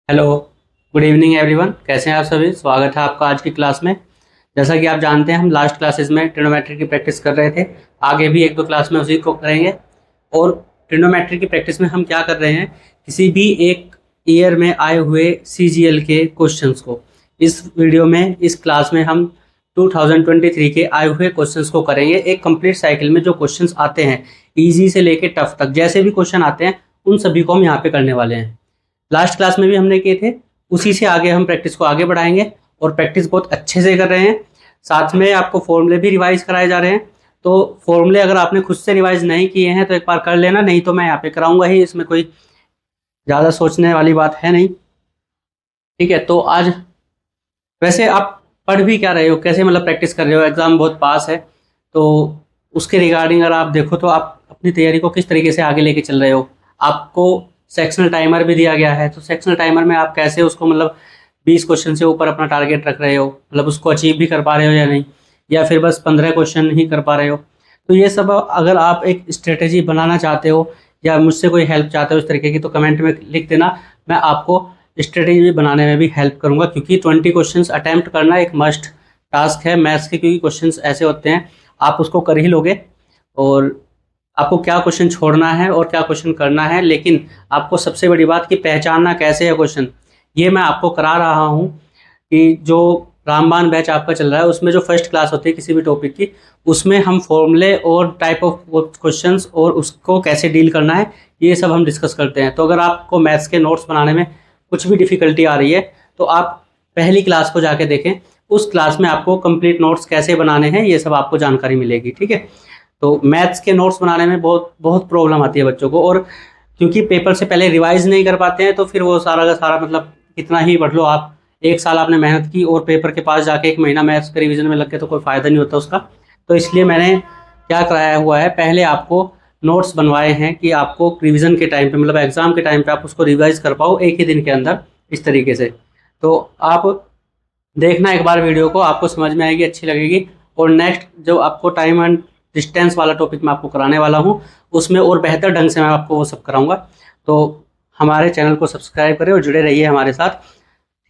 Hello, good evening everyone. कैसे हैं आप सभी? स्वागत है आपका आज की क्लास में। जैसा कि आप जानते हैं, हम लास्ट क्लासेस में ट्रिग्नोमेट्री की प्रैक्टिस कर रहे थे। आगे भी एक दो क्लास में उसी को करेंगे। और ट्रिग्नोमेट्री की प्रैक्टिस में हम क्या कर रहे हैं, किसी भी एक ईयर में आए हुए सीजीएल के क्वेश्चंस को इस वीडियो में, इस क्लास में हम 2023 के आए हुए क्वेश्चंस को करेंगे। एक कंप्लीट साइकिल में जो क्वेश्चंस आते हैं, ईजी से लेके टफ तक जैसे भी क्वेश्चन आते हैं, उन सभी को हम यहाँ पे करने वाले हैं। लास्ट क्लास में भी हमने किए थे, उसी से आगे हम प्रैक्टिस को आगे बढ़ाएंगे और प्रैक्टिस बहुत अच्छे से कर रहे हैं। साथ में आपको फॉर्मूले भी रिवाइज कराए जा रहे हैं। तो फॉर्मूले अगर आपने खुद से रिवाइज नहीं किए हैं तो एक बार कर लेना, नहीं तो मैं यहाँ पे कराऊंगा ही, इसमें कोई ज़्यादा सोचने वाली बात है नहीं। ठीक है, तो आज वैसे आप पढ़ भी क्या रहे हो, कैसे मतलब प्रैक्टिस कर रहे हो? एग्ज़ाम बहुत पास है, तो उसके रिगार्डिंग अगर आप देखो तो आप अपनी तैयारी को किस तरीके से आगे लेके चल रहे हो। आपको सेक्शनल टाइमर भी दिया गया है, तो सेक्शनल टाइमर में आप कैसे उसको मतलब 20 क्वेश्चन से ऊपर अपना टारगेट रख रहे हो, मतलब उसको अचीव भी कर पा रहे हो या नहीं, या फिर बस 15 क्वेश्चन ही कर पा रहे हो। तो ये सब अगर आप एक स्ट्रेटेजी बनाना चाहते हो या मुझसे कोई हेल्प चाहते हो इस तरीके की, तो कमेंट में लिख देना। मैं आपको स्ट्रेटेजी बनाने में भी हेल्प करूंगा, क्योंकि 20 क्वेश्चंस अटैम्प्ट करना एक मस्ट टास्क है मैथ्स के, क्योंकि क्वेश्चंस ऐसे होते हैं आप उसको कर ही लोगे। और आपको क्या क्वेश्चन छोड़ना है और क्या क्वेश्चन करना है, लेकिन आपको सबसे बड़ी बात कि पहचानना कैसे है क्वेश्चन, ये मैं आपको करा रहा हूँ। कि जो रामबाण बैच आपका चल रहा है, उसमें जो फर्स्ट क्लास होती है किसी भी टॉपिक की, उसमें हम फॉर्मूले और टाइप ऑफ क्वेश्चंस और उसको कैसे डील करना है, ये सब हम डिस्कस करते हैं। तो अगर आपको मैथ्स के नोट्स बनाने में कुछ भी डिफ़िकल्टी आ रही है, तो आप पहली क्लास को जाके देखें। उस क्लास में आपको कंप्लीट नोट्स कैसे बनाने हैं, ये सब आपको जानकारी मिलेगी। ठीक है, तो मैथ्स के नोट्स बनाने में बहुत बहुत प्रॉब्लम आती है बच्चों को, और क्योंकि पेपर से पहले रिवाइज नहीं कर पाते हैं, तो फिर वो सारा का सारा मतलब कितना ही पढ़ लो आप, एक साल आपने मेहनत की और पेपर के पास जाके एक महीना मैथ्स के रिवीजन में लग के तो कोई फ़ायदा नहीं होता उसका। तो इसलिए मैंने क्या कराया हुआ है, पहले आपको नोट्स बनवाए हैं कि आपको रिवीजन के टाइम पे, मतलब एग्ज़ाम के टाइम पे आप उसको रिवाइज कर पाओ एक ही दिन के अंदर, इस तरीके से। तो आप देखना एक बार वीडियो को, आपको समझ में आएगी, अच्छी लगेगी। और नेक्स्ट जो आपको टाइम एंड डिस्टेंस वाला टॉपिक मैं आपको कराने वाला हूँ, उसमें और बेहतर ढंग से मैं आपको वो सब कराऊंगा। तो हमारे चैनल को सब्सक्राइब करें और जुड़े रहिए हमारे साथ।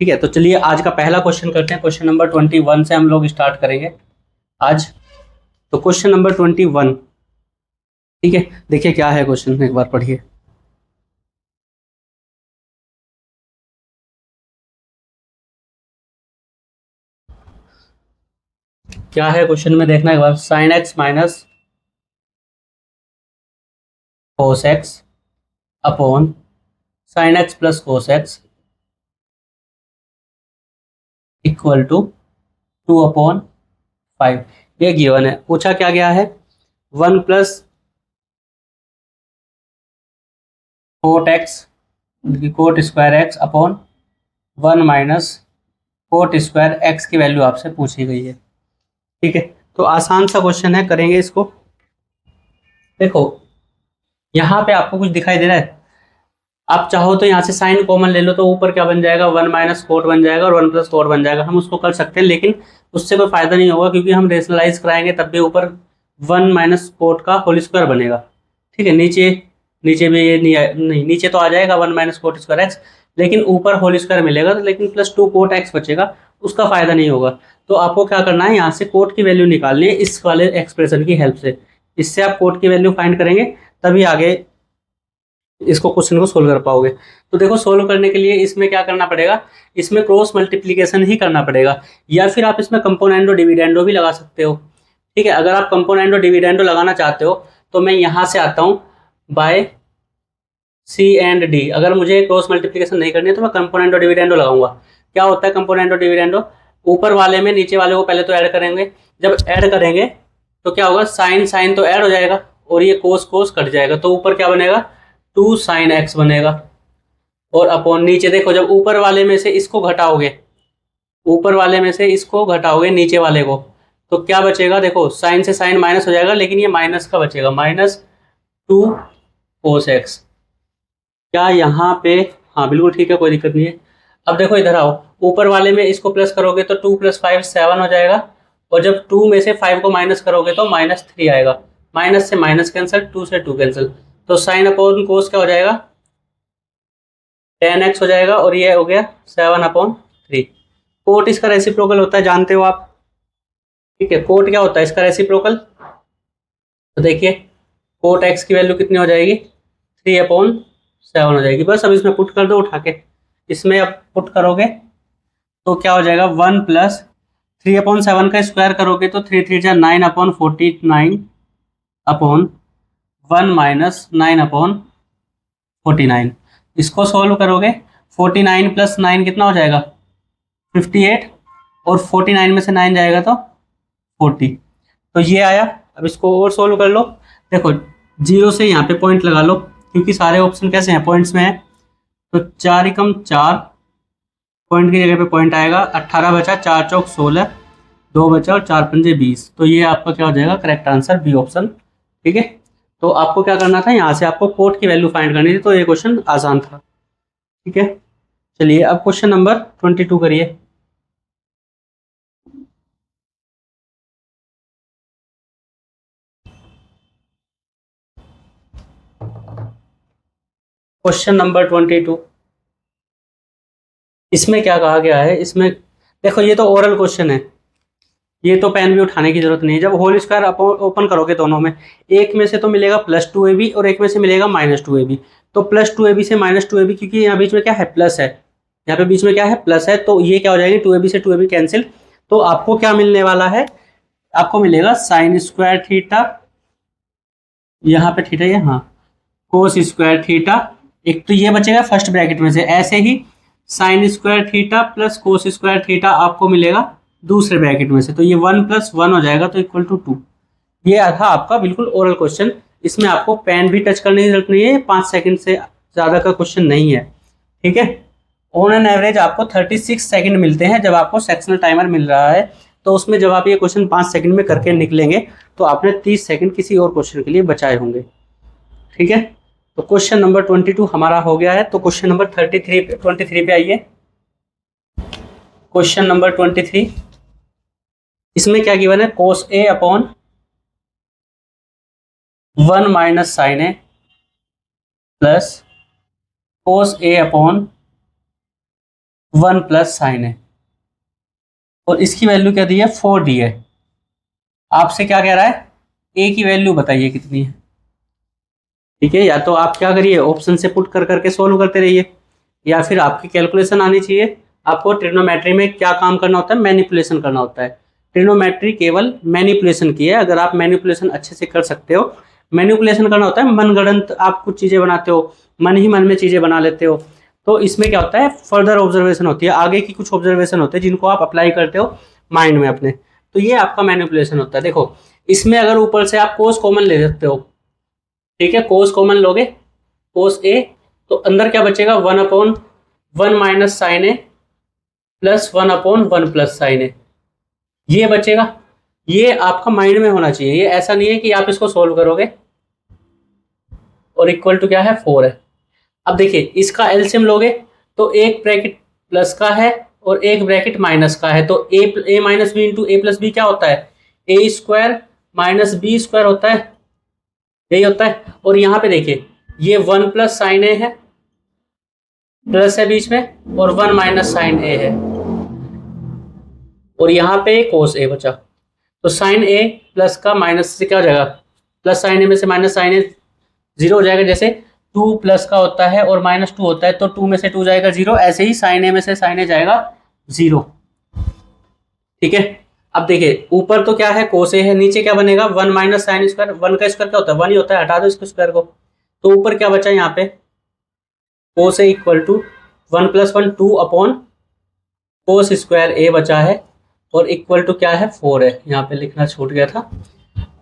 ठीक है, तो चलिए आज का पहला क्वेश्चन करते हैं। क्वेश्चन नंबर 21 से हम लोग स्टार्ट करेंगे आज। तो क्वेश्चन नंबर 21, ठीक है, देखिए क्या है क्वेश्चन, एक बार पढ़िए। क्या है क्वेश्चन में, देखना एक बार। Sine x minus cos x upon sine x plus cos x equal to 2/5। ये गिवन है। पूछा क्या गया है, 1 plus cot x, cot square x upon 1 minus cot square x की वैल्यू आपसे पूछी गई है। ठीक है, तो आसान सा क्वेश्चन है, करेंगे इसको। देखो यहाँ पे आपको कुछ दिखाई दे रहा है, आप चाहो तो यहाँ से साइन कॉमन ले लो, तो ऊपर क्या बन जाएगा, 1 माइनस कोट बन जाएगा और 1 प्लस कोट बन जाएगा। हम उसको कर सकते हैं, लेकिन उससे कोई फायदा नहीं होगा, क्योंकि हम रेशनलाइज कराएंगे तब भी ऊपर 1 माइनस कोट का होल स्क्वायर बनेगा। ठीक है, नीचे नीचे भी ये नहीं, नीचे तो आ जाएगा 1 माइनस कोट स्क्वायर एक्स, लेकिन ऊपर होल स्क्वायर मिलेगा, लेकिन प्लस 2 कोट एक्स बचेगा, उसका फायदा नहीं होगा। तो आपको क्या करना है, यहाँ से कोट की वैल्यू निकालनी है इस वाले एक्सप्रेशन की हेल्प से। इससे आप कोट की वैल्यू फाइंड करेंगे, तभी आगे इसको क्वेश्चन को सोल्व कर पाओगे। तो देखो, सोल्व करने के लिए इसमें क्या करना पड़ेगा, इसमें क्रॉस मल्टीप्लीकेशन ही करना पड़ेगा, या फिर आप इसमें कंपोनेंडो डिविडेंडो भी लगा सकते हो। ठीक है, अगर आप कंपोनेंडो डिविडेंडो लगाना चाहते हो तो मैं यहाँ से आता हूँ बाय सी एंड डी। अगर मुझे क्रॉस मल्टीप्लीकेशन नहीं करनी है तो मैं कंपोनेंडो डिविडेंडो लगाऊंगा। क्या होता है कंपोनेंडो डिविडेंडो, ऊपर वाले में नीचे वाले को पहले तो ऐड करेंगे। जब ऐड करेंगे तो क्या होगा, साइन साइन तो ऐड हो जाएगा और ये कोस कोस कट जाएगा, तो ऊपर क्या बनेगा, 2 साइन एक्स बनेगा। और अपॉन नीचे देखो, जब ऊपर वाले में से इसको घटाओगे, ऊपर वाले में से इसको घटाओगे नीचे वाले को, तो क्या बचेगा, देखो साइन से साइन माइनस हो जाएगा, लेकिन ये माइनस का बचेगा, -2 कोस एक्स। क्या यहाँ पे, हाँ बिल्कुल ठीक है, कोई दिक्कत नहीं है। अब देखो इधर आओ, ऊपर वाले में इसको प्लस करोगे तो 2 + 5 7 हो जाएगा, और जब 2 में से 5 को माइनस करोगे तो -3 आएगा। माइनस से माइनस कैंसिल, 2 से 2 कैंसिल, तो साइन अपॉन कोस क्या हो जाएगा, 10x हो जाएगा और ये हो गया 7/3। कोट इसका रेसिप्रोकल होता है, जानते हो आप, ठीक है। कोट क्या होता है इसका रेसिप्रोकल, तो देखिए कोट x की वैल्यू कितनी हो जाएगी, 3/7 हो जाएगी। बस अब इसमें पुट कर दो उठा के, इसमें अब पुट करोगे तो क्या हो जाएगा, 1 + 3/7 का स्क्वायर करोगे तो 3 3 9/49 अपॉन 1 - 9/49। इसको सोल्व करोगे, 49 + 9 कितना हो जाएगा, 58, और 49 में से 9 जाएगा तो 40। तो ये आया। अब इसको और सोल्व कर लो, देखो 0 से यहाँ पे पॉइंट लगा लो, क्योंकि सारे ऑप्शन कैसे हैं, पॉइंट्स में है। तो 4 × 4 पॉइंट की जगह पे पॉइंट आएगा, 18 बचा, 4 चौक 16, 2 बचा और 4 पंजे 20। तो ये आपका क्या हो जाएगा, करेक्ट आंसर बी ऑप्शन, ठीक है। तो आपको क्या करना था, यहाँ से आपको कोट की वैल्यू फाइंड करनी थी, तो ये क्वेश्चन आसान था, ठीक है। चलिए अब क्वेश्चन नंबर 22 करिए। क्वेश्चन नंबर 22, इसमें क्या कहा गया है, इसमें देखो ये तो ओरल क्वेश्चन है, ये तो पेन भी उठाने की जरूरत नहीं है। जब होल स्क्वायर ओपन करोगे दोनों में, एक में से तो मिलेगा +2ab और एक में से मिलेगा -2ab। तो +2ab से -2ab, क्योंकि यहाँ बीच में क्या है, प्लस है, यहाँ पे बीच में क्या है, प्लस है, तो ये क्या हो जाएगी, 2ab से 2ab कैंसिल। तो आपको क्या मिलने वाला है, आपको मिलेगा sin² थीटा, यहाँ पे थीटा, ये हाँ cos² थीटा। एक तो ये बचेगा फर्स्ट ब्रैकेट में से, ऐसे ही sin² थीटा + cos² थीटा आपको मिलेगा दूसरे ब्रैकेट में से। तो ये 1 + 1 हो जाएगा, तो = 2। ये था आपका बिल्कुल ओरल क्वेश्चन। इसमें आपको पेन भी टच करने की जरूरत नहीं है, 5 सेकंड से ज़्यादा का क्वेश्चन नहीं है, ठीक है। ऑन एन एवरेज आपको 36 सेकंड मिलते हैं जब आपको सेक्शनल टाइमर मिल रहा है। तो उसमें जब आप ये क्वेश्चन 5 सेकंड में करके निकलेंगे तो आपने 30 सेकंड किसी और क्वेश्चन के लिए बचाए होंगे, ठीक है। तो क्वेश्चन नंबर 22 हमारा हो गया है। तो क्वेश्चन नंबर 23 पे आइए। क्वेश्चन नंबर 23, इसमें क्या गिवन है, cos A upon 1 - sin A plus cos A upon 1 + sin A, और इसकी वैल्यू क्या दी है, 4 दी है। आपसे क्या कह रहा है, A की वैल्यू बताइए कितनी है, ठीक है। या तो आप क्या करिए, ऑप्शन से पुट कर करके सोल्व करते रहिए, या फिर आपकी कैलकुलेशन आनी चाहिए। आपको ट्रिग्नोमेट्री में क्या काम करना होता है, मैनिपुलेशन करना होता है। ट्रिग्नोमेट्री केवल मैनिपुलेशन की है। अगर आप मैनिपुलेशन अच्छे से कर सकते हो, मैनिपुलेशन करना होता है मनगढ़ंत, आप कुछ चीज़ें बनाते हो, मन ही मन में चीज़ें बना लेते हो। तो इसमें क्या होता है, फर्दर ऑब्जर्वेशन होती है, आगे की कुछ ऑब्जर्वेशन होते हैं जिनको आप अप्लाई करते हो माइंड में अपने। तो ये आपका मैनिपुलेशन होता है। देखो इसमें अगर ऊपर से आप कोस कॉमन ले सकते हो, ठीक है, कोस कॉमन लोगे, कोस A, तो अंदर क्या बचेगा, 1/1 - sin A plus 1/1 + sin A, ये बचेगा। ये आपका माइंड में होना चाहिए, ये ऐसा नहीं है कि आप इसको सोल्व करोगे और इक्वल टू क्या है, 4 है। अब देखिए इसका एलसीएम लोगे तो एक ब्रैकेट प्लस का है और एक ब्रैकेट माइनस का है। तो a - b × a + b क्या होता है, a² - b² होता है, यही होता है। और यहाँ पे देखिए ये 1 + sin A है, प्लस है बीच में, और 1 - sin A है, और यहाँ पे cos A बचा। तो sin A प्लस का माइनस से क्या हो जाएगा, प्लस sin A में से माइनस sin A 0 हो जाएगा। जैसे 2 प्लस का होता है और -2 होता है, तो 2 में से 2 जाएगा 0, ऐसे ही sin A में से sin A जाएगा 0, ठीक है। अब देखिए ऊपर तो क्या है, cos A है, नीचे क्या बनेगा, 1 - sin²। 1 का स्क्वायर क्या होता है, 1 ही होता है, हटा दो इसको स्क्वायर को। तो ऊपर क्या बचा यहाँ पे, cos A = 1 + 1 2/cos² A बचा है, और इक्वल टू क्या है, 4 है। यहाँ पे लिखना छूट गया था।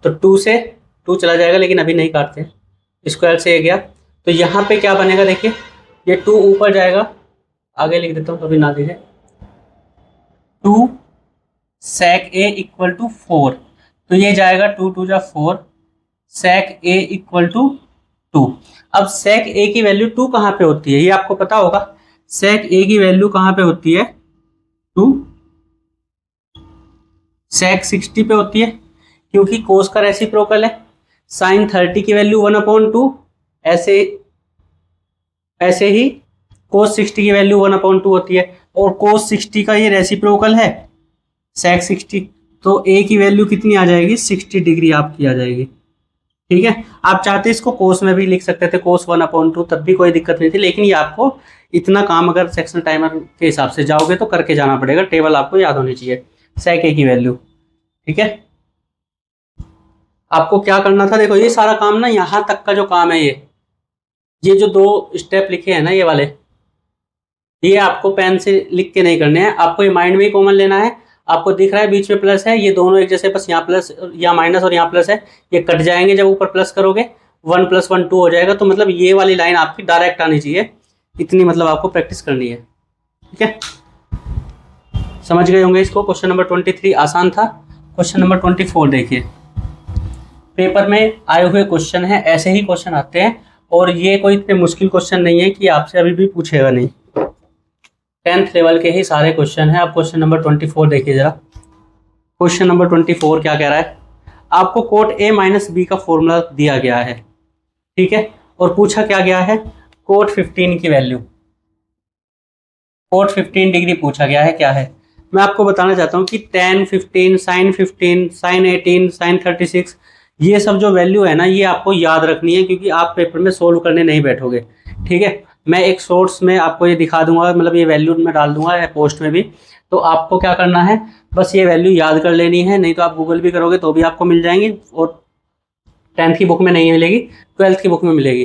तो 2 से 2 चला जाएगा, लेकिन अभी नहीं काटते, स्क्वायर से गया। तो यहाँ पे क्या बनेगा, देखिए ये 2 ऊपर जाएगा, आगे लिख देता हूँ कभी ना लिखे, 2 sec A = 4। तो ये जाएगा 2 × 2 = 4, sec A = 2। अब sec A की वैल्यू 2 कहाँ पे होती है, ये आपको पता होगा। sec A की वैल्यू कहाँ पे होती है, 2 sec 60 पे होती है, क्योंकि cos का रेसिप्रोकल है। sin 30 की वैल्यू 1/2, ऐसे ही कोस 60 की वैल्यू 1/2 होती है, और कोस 60 का ये रेसिप्रोकल है सेक 60, तो ए की वैल्यू कितनी आ जाएगी, 60 डिग्री आपकी आ जाएगी। ठीक है, आप चाहते इसको कोस में भी लिख सकते थे, कोस 1/2, तब भी कोई दिक्कत नहीं थी, लेकिन ये आपको इतना काम अगर सेक्शन टाइमर के हिसाब से जाओगे तो करके जाना पड़ेगा, टेबल आपको याद होनी चाहिए सेक ए की वैल्यू। ठीक है, आपको क्या करना था, देखो ये सारा काम ना, यहां तक का जो काम है, ये जो 2 स्टेप लिखे हैं ना ये वाले, ये आपको पेन से लिख के नहीं करने हैं, आपको ये माइंड में ही कॉमन लेना है। आपको दिख रहा है बीच में प्लस है, ये दोनों एक जैसे, बस यहाँ प्लस, यहाँ माइनस और यहाँ प्लस है, ये कट जाएंगे जब ऊपर प्लस करोगे, 1 + 1 2 हो जाएगा। तो मतलब ये वाली लाइन आपकी डायरेक्ट आनी चाहिए, इतनी मतलब आपको प्रैक्टिस करनी है। ठीक है, समझ गए होंगे इसको। क्वेश्चन नंबर 23 आसान था। क्वेश्चन नंबर 24 देखिए, पेपर में आए हुए क्वेश्चन है, ऐसे ही क्वेश्चन आते हैं, और ये कोई इतने मुश्किल क्वेश्चन नहीं है कि आपसे अभी भी पूछेगा नहीं, 10th लेवल के ही सारे क्वेश्चन हैं। आप क्वेश्चन नंबर 24 देखिए जरा। क्वेश्चन नंबर 24 क्या कह रहा है, आपको कोट A - B का फॉर्मूला दिया गया है, ठीक है, और पूछा क्या गया है, कोट 15 की वैल्यू, कोट 15 डिग्री पूछा गया है। क्या है, मैं आपको बताना चाहता हूँ कि tan 15, sin 15, sin 18, sin 36, ये सब जो वैल्यू है ना, ये आपको याद रखनी है, क्योंकि आप पेपर में सोल्व करने नहीं बैठोगे। ठीक है, मैं एक शॉर्ट्स में आपको ये दिखा दूंगा, मतलब ये वैल्यू में डाल दूंगा पोस्ट में भी, तो आपको क्या करना है, बस ये वैल्यू याद कर लेनी है, नहीं तो आप गूगल भी करोगे तो भी आपको मिल जाएंगी, और 10th की बुक में नहीं मिलेगी, 12th की बुक में मिलेगी।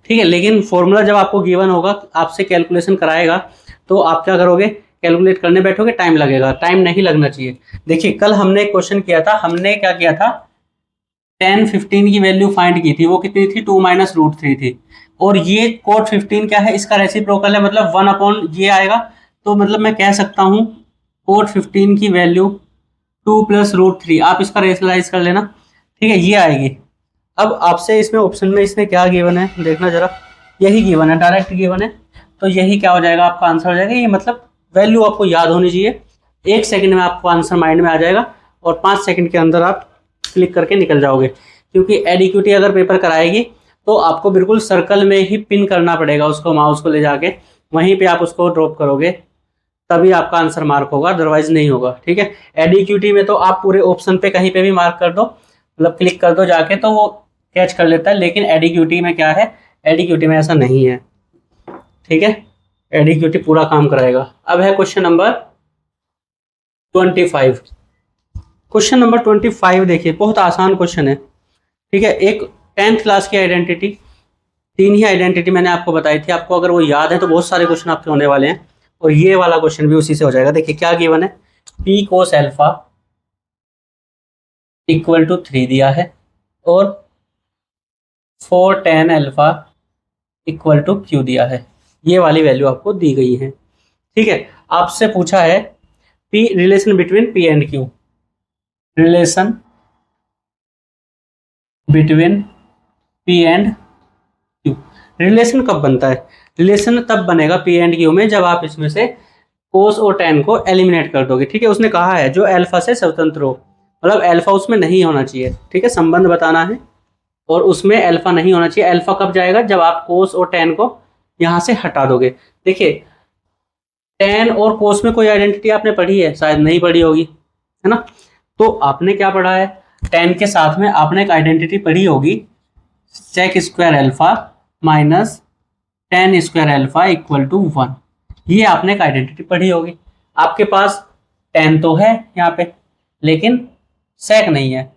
ठीक है, लेकिन फॉर्मूला जब आपको गिवन होगा, आपसे कैलकुलेशन कराएगा, तो आप क्या करोगे, कैलकुलेट करने बैठोगे, टाइम लगेगा, टाइम नहीं लगना चाहिए। देखिए कल हमने एक क्वेश्चन किया था, हमने क्या किया था, tan 15 की वैल्यू फाइंड की थी, वो कितनी थी, 2 - √3 थी, और ये कोट 15 क्या है, इसका रेसिप्रोकल है, मतलब 1 ये आएगा, तो मतलब मैं कह सकता हूँ कोट 15 की वैल्यू 2 + √3, आप इसका रेशनलाइज कर लेना। ठीक है, ये आएगी। अब आपसे इसमें ऑप्शन में इसने क्या गिवन है, देखना जरा, यही गिवन है, डायरेक्ट गिवन है, तो यही क्या हो जाएगा, आपका आंसर हो जाएगा। ये मतलब वैल्यू आपको याद होनी चाहिए, 1 सेकंड में आपको आंसर माइंड में आ जाएगा, और 5 सेकंड के अंदर आप क्लिक करके निकल जाओगे, क्योंकि एडीक्यूटी अगर पेपर कराएगी तो आपको बिल्कुल सर्कल में ही पिन करना पड़ेगा उसको, माउस को ले जाके वहीं पे आप उसको ड्रॉप करोगे, तभी आपका आंसर मार्क होगा, अदरवाइज नहीं होगा। ठीक है, एडीक्यूटी में तो आप पूरे ऑप्शन पे कहीं पे भी मार्क कर दो, मतलब क्लिक कर दो जाके, तो वो कैच कर लेता है, लेकिन एडीक्यूटी में क्या है, एडीक्यूटी में ऐसा नहीं है। ठीक है, एडीक्यूटी पूरा काम कराएगा। अब है क्वेश्चन नंबर 25। क्वेश्चन नंबर 25 देखिए, बहुत आसान क्वेश्चन है। ठीक है, एक 10th क्लास की आइडेंटिटी, 3 ही आइडेंटिटी मैंने आपको बताई थी, आपको अगर वो याद है तो बहुत सारे क्वेश्चन आपके होने वाले हैं, और ये वाला क्वेश्चन भी उसी से हो जाएगा। देखिए क्या गिवन है, P cos α = 3 दिया है, और 4 tan α = Q दिया है, ये वाली वैल्यू आपको दी गई है। ठीक है, आपसे पूछा है P relation between P and Q, relation between P and Q। Relation कब बनता है, रिलेशन तब बनेगा P एंड Q में जब आप इसमें से कोस और tan को एलिमिनेट कर दोगे। ठीक है, उसने कहा है जो अल्फा से स्वतंत्र हो, मतलब अल्फा उसमें नहीं होना चाहिए। ठीक है, संबंध बताना है, और उसमें अल्फा नहीं होना चाहिए। अल्फा कब जाएगा, जब आप कोस और tan को यहाँ से हटा दोगे। देखिए tan और कोस में कोई आइडेंटिटी आपने पढ़ी है, शायद नहीं पढ़ी होगी, है ना, तो आपने क्या पढ़ा है, tan के साथ में आपने एक आइडेंटिटी पढ़ी होगी, sec² α माइनस tan² α = 1, ये आपने एक आइडेंटिटी पढ़ी होगी। आपके पास tan तो है यहाँ पे, लेकिन sec नहीं है,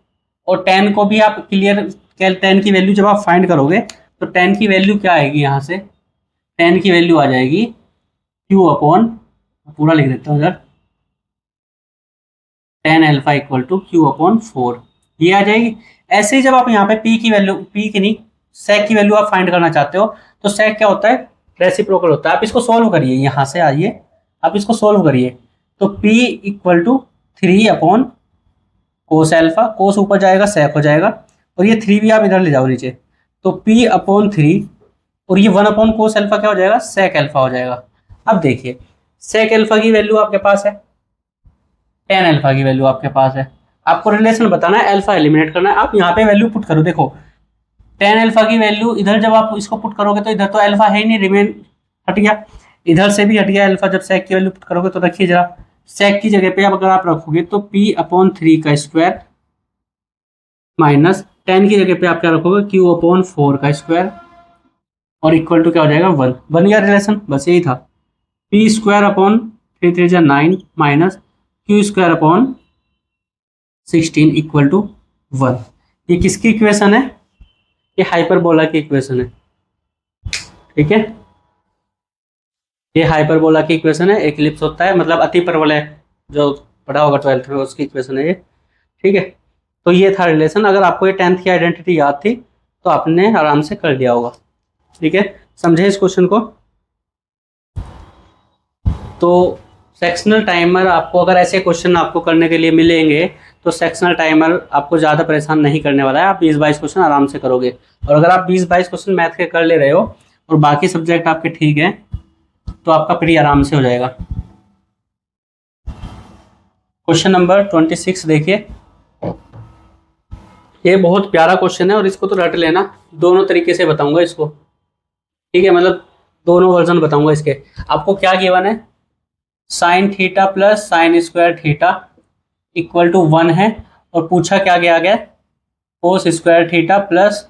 और tan को भी आप क्लियर, tan की वैल्यू जब आप फाइंड करोगे तो tan की वैल्यू क्या आएगी, यहाँ से tan की वैल्यू आ जाएगी Q/, पूरा लिख देता हूँ इधर, tan α = Q/4, ये आ जाएगी। ऐसे ही जब आप यहाँ पे P की वैल्यू, P की नहीं, sec की वैल्यू आप फाइंड करना चाहते हो, तो sec क्या होता है, रेसिप्रोकल होता है। आप इसको सोल्व करिए, यहाँ से आइए, आप इसको सोल्व करिए, तो P = 3 cos α, कोस ऊपर जाएगा sec हो जाएगा, और ये 3 भी आप इधर ले जाओ नीचे, तो P/3, और ये 1 cos α क्या हो जाएगा, sec α हो जाएगा। अब देखिए sec α की वैल्यू आपके पास है, tan α की वैल्यू आपके पास है, आपको रिलेशन बताना है, अल्फा एलिमिनेट करना है। आप यहाँ पे वैल्यू पुट करो, देखो tan α की वैल्यू इधर जब आप इसको पुट करोगे तो इधर तो अल्फा है ही नहीं, रिमेन हट गया, इधर से भी हट गया अल्फा। जब सेक की वैल्यू पुट करोगे तो रखिए जरा, सेक की जगह पे अब अगर आप रखोगे तो p/3 का स्क्वायर माइनस 10 की जगह पे आप क्या रखोगे, q/4 का स्क्वायर, और इक्वल टू क्या हो जाएगा 1। बन गया रिलेशन, बस यही था। p² 3 3 9 minus q² 16 equal to 1। ये किसकी इक्वेशन है, ये हाइपरबोला की इक्वेशन है। ठीक है, ये हाइपरबोला की इक्वेशन है। एक्लिप्स होता है मतलब अति परवलय, जो पढ़ा होगा 12th में, उसकी इक्वेशन है ये। ठीक है, तो ये था रिलेशन। अगर आपको ये 10th की आइडेंटिटी याद थी तो आपने आराम से कर लिया होगा। ठीक है, समझे इस क्वेश्चन को। तो सेक्शनल टाइमर आपको, अगर ऐसे क्वेश्चन आपको करने के लिए मिलेंगे तो सेक्शनल टाइमर आपको ज़्यादा परेशान नहीं करने वाला है। आप 20-22 क्वेश्चन आराम से करोगे, और अगर आप 20-22 क्वेश्चन मैथ के कर ले रहे हो और बाकी सब्जेक्ट आपके ठीक हैं तो आपका प्री आराम से हो जाएगा। क्वेश्चन नंबर 26 देखिए, ये बहुत प्यारा क्वेश्चन है और इसको तो रट लेना। दोनों तरीके से बताऊंगा इसको, ठीक है, मतलब दोनों वर्जन बताऊंगा इसके। आपको क्या गिवन है, sine theta plus sine square theta equal to 1 है, और पूछा क्या गया है, cos square theta plus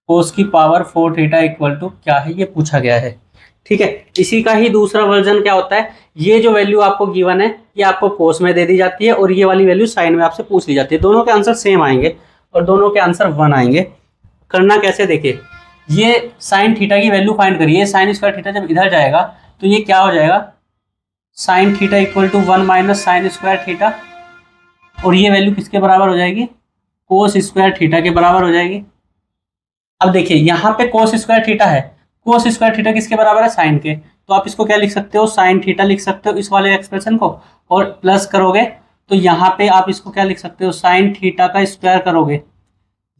cos की पावर 4 थीटा इक्वल टू क्या है, ये पूछा गया है। ठीक है, इसी का ही दूसरा वर्जन क्या होता है, ये जो वैल्यू आपको गिवन है ये आपको कोस में दे दी जाती है और ये वाली वैल्यू साइन में आपसे पूछ ली जाती है। दोनों के आंसर सेम आएंगे और दोनों के आंसर 1 आएंगे। करना कैसे, देखिए, ये साइन थीटा की वैल्यू फाइंड करिए। साइन स्क्वायर थीटा जब इधर जाएगा तो ये क्या हो जाएगा, sine theta equal to 1 minus sine square theta, और ये वैल्यू किसके बराबर हो जाएगी, कोस स्क्वायर थीटा के बराबर हो जाएगी। अब देखिए यहाँ पे कोस स्क्वायर थीटा है, कोस स्क्वायर थीटा किसके बराबर है, साइन के, तो आप इसको क्या लिख सकते हो, साइन थीटा लिख सकते हो इस वाले एक्सप्रेशन को, और प्लस करोगे तो यहाँ पे आप इसको क्या लिख सकते हो, साइन थीटा का स्क्वायर करोगे।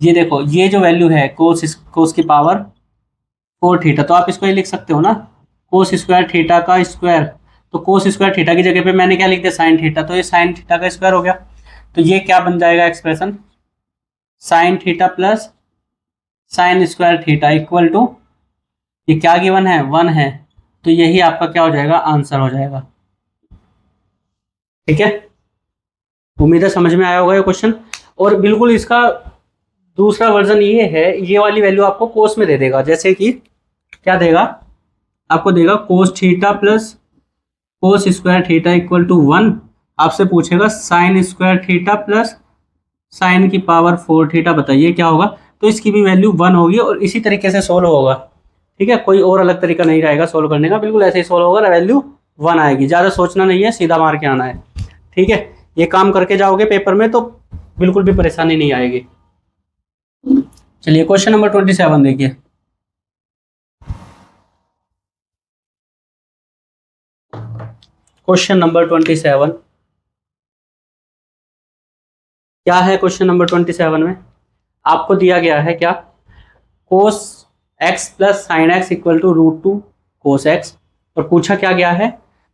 ये देखो, ये जो वैल्यू है कोस की पावर 4 थीटा, तो आप इसको ये लिख सकते हो ना, कोस स्क्वायर थीटा का स्क्वायर। तो कोस स्क्वायर थीटा की जगह पे मैंने क्या लिख दिया, साइन थीटा, तो ये साइन थीटा का स्क्वायर हो गया। तो ये क्या बन जाएगा expression, sine theta plus sine square theta equal to, ये क्या गिवन है, 1 है, तो यही आपका क्या हो जाएगा, आंसर हो जाएगा। ठीक है, उम्मीद है समझ में आया होगा ये क्वेश्चन। और बिल्कुल इसका दूसरा वर्जन ये है, ये वाली वैल्यू आपको कोस में दे देगा, जैसे कि क्या देगा, आपको देगा cos theta plus cos square theta equal to 1, आपसे पूछेगा sine square theta plus sine की पावर 4 थीटा, बताइए क्या होगा। तो इसकी भी वैल्यू 1 होगी और इसी तरीके से सोल्व होगा। ठीक है, कोई और अलग तरीका नहीं रहेगा सोल्व करने का, बिल्कुल ऐसे ही सोल्व होगा, वैल्यू 1 आएगी। ज़्यादा सोचना नहीं है, सीधा मार के आना है। ठीक है, ये काम करके जाओगे पेपर में तो बिल्कुल भी परेशानी नहीं आएगी। चलिए क्वेश्चन नंबर 27 देखिए, क्वेश्चन नंबर 27 क्या है। क्वेश्चन नंबर 27 में आपको दिया गया है क्या, cos x plus sine x equal to √2 cos x, और पूछा क्या गया है,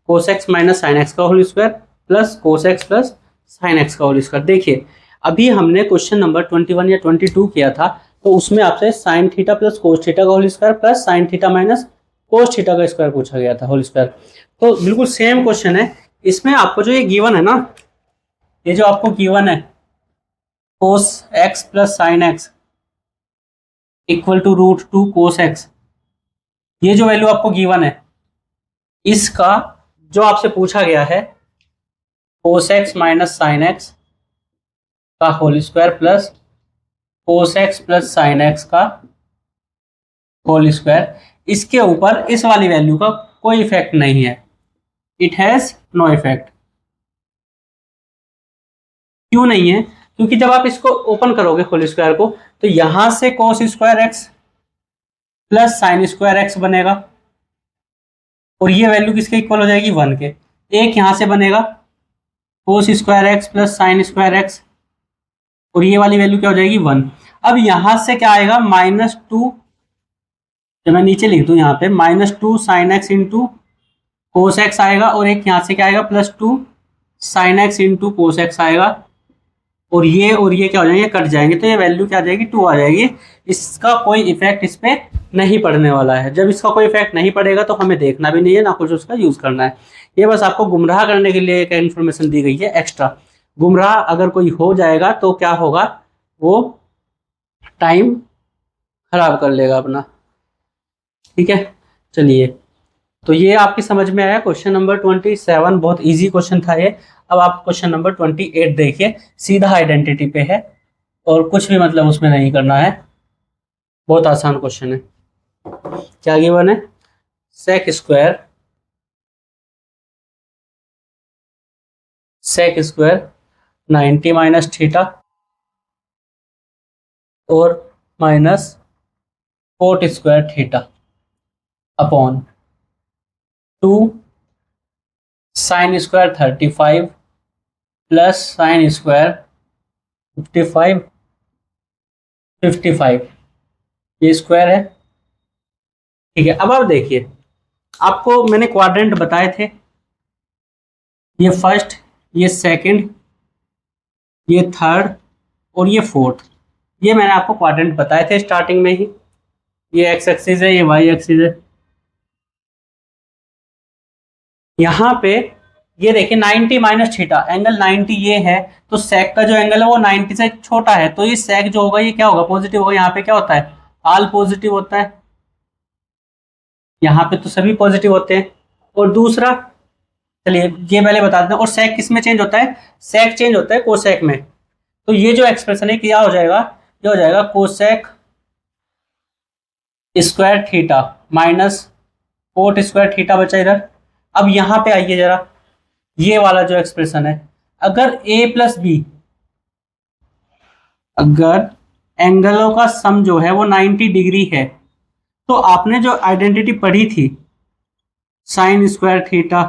cos x minus sine x का whole square plus cos x plus sine x का होल स्क्वायर। देखिए, अभी हमने क्वेश्चन नंबर 21 या 22 किया था, तो उसमें आपसे sine theta plus cos theta का whole square plus sine theta minus cos theta का स्क्वायर पूछा गया था, होल स्क्वायर। तो बिल्कुल सेम क्वेश्चन है। इसमें आपको जो ये गिवन है ना, ये जो आपको गिवन है cos x plus sine x equal to √2 cos x, ये जो वैल्यू आपको गिवन है, इसका जो आपसे पूछा गया है cos x minus sine x का whole square plus cos x plus sine x का होल स्क्वायर, इसके ऊपर इस वाली वैल्यू का कोई इफेक्ट नहीं है, इट हैज नो इफेक्ट। क्यों नहीं है, क्योंकि जब आप इसको ओपन करोगे होल स्क्वायर को, तो यहां से cos square x plus sine square x बनेगा, और ये वैल्यू किसके इक्वल हो जाएगी, 1 के। एक यहां से बनेगा cos square x plus sine square x, और ये वाली वैल्यू क्या हो जाएगी, 1। अब यहां से क्या आएगा, -2, जब मैं नीचे लिख दूं यहाँ पे -2 sine x into cos x आएगा, और एक यहाँ से क्या आएगा +2 sine x into cos x आएगा, और ये क्या हो जाएंगे, कट जाएंगे, तो ये वैल्यू क्या आ जाएगी, 2 आ जाएगी। इसका कोई इफेक्ट इस पे नहीं पड़ने वाला है। जब इसका कोई इफेक्ट नहीं पड़ेगा तो हमें देखना भी नहीं है, ना कुछ उसका यूज करना है। ये बस आपको गुमराह करने के लिए एक इन्फॉर्मेशन दी गई है एक्स्ट्रा। गुमराह अगर कोई हो जाएगा तो क्या होगा, वो टाइम खराब कर लेगा अपना। ठीक है, चलिए, तो ये आपकी समझ में आया। क्वेश्चन नंबर 27 बहुत इजी क्वेश्चन था ये। अब आप क्वेश्चन नंबर 28 देखिए, सीधा आइडेंटिटी पे है और कुछ भी मतलब उसमें नहीं करना है, बहुत आसान क्वेश्चन है। क्या गिवन है, सेक स्क्वायर 90 माइनस थीटा और minus cot square theta upon 2 sine square 35 plus sine square 55 ये स्क्वायर है। ठीक है, अब आप देखिए, आपको मैंने क्वाड्रेंट बताए थे, ये फर्स्ट, ये सेकंड, ये थर्ड और ये फोर्थ। ये मैंने आपको क्वाड्रेंट बताए थे स्टार्टिंग में ही। ये एक्स एक्सिस है, ये वाई एक्सिस है। यहाँ पे ये देखिए 90 माइनस थीटा, एंगल 90 ये है, तो सेक का जो एंगल है वो 90 से छोटा है, तो ये सेक जो होगा ये क्या होगा, पॉजिटिव होगा। यहाँ पे क्या होता है, ऑल पॉजिटिव होता है। यहाँ पे तो सभी पॉजिटिव होते हैं। और दूसरा, चलिए ये पहले बता दें, और सेक किस में चेंज होता है, सेक चेंज होता है कोसेक में। तो ये जो एक्सप्रेशन है क्या हो जाएगा, ये हो जाएगा cosec square theta minus cot square theta बचा इधर। अब यहाँ पे आइए जरा, ये वाला जो एक्सप्रेशन है, अगर a प्लस बी, अगर एंगलों का सम जो है वो 90 डिग्री है, तो आपने जो आइडेंटिटी पढ़ी थी साइन स्क्वायर थीटा,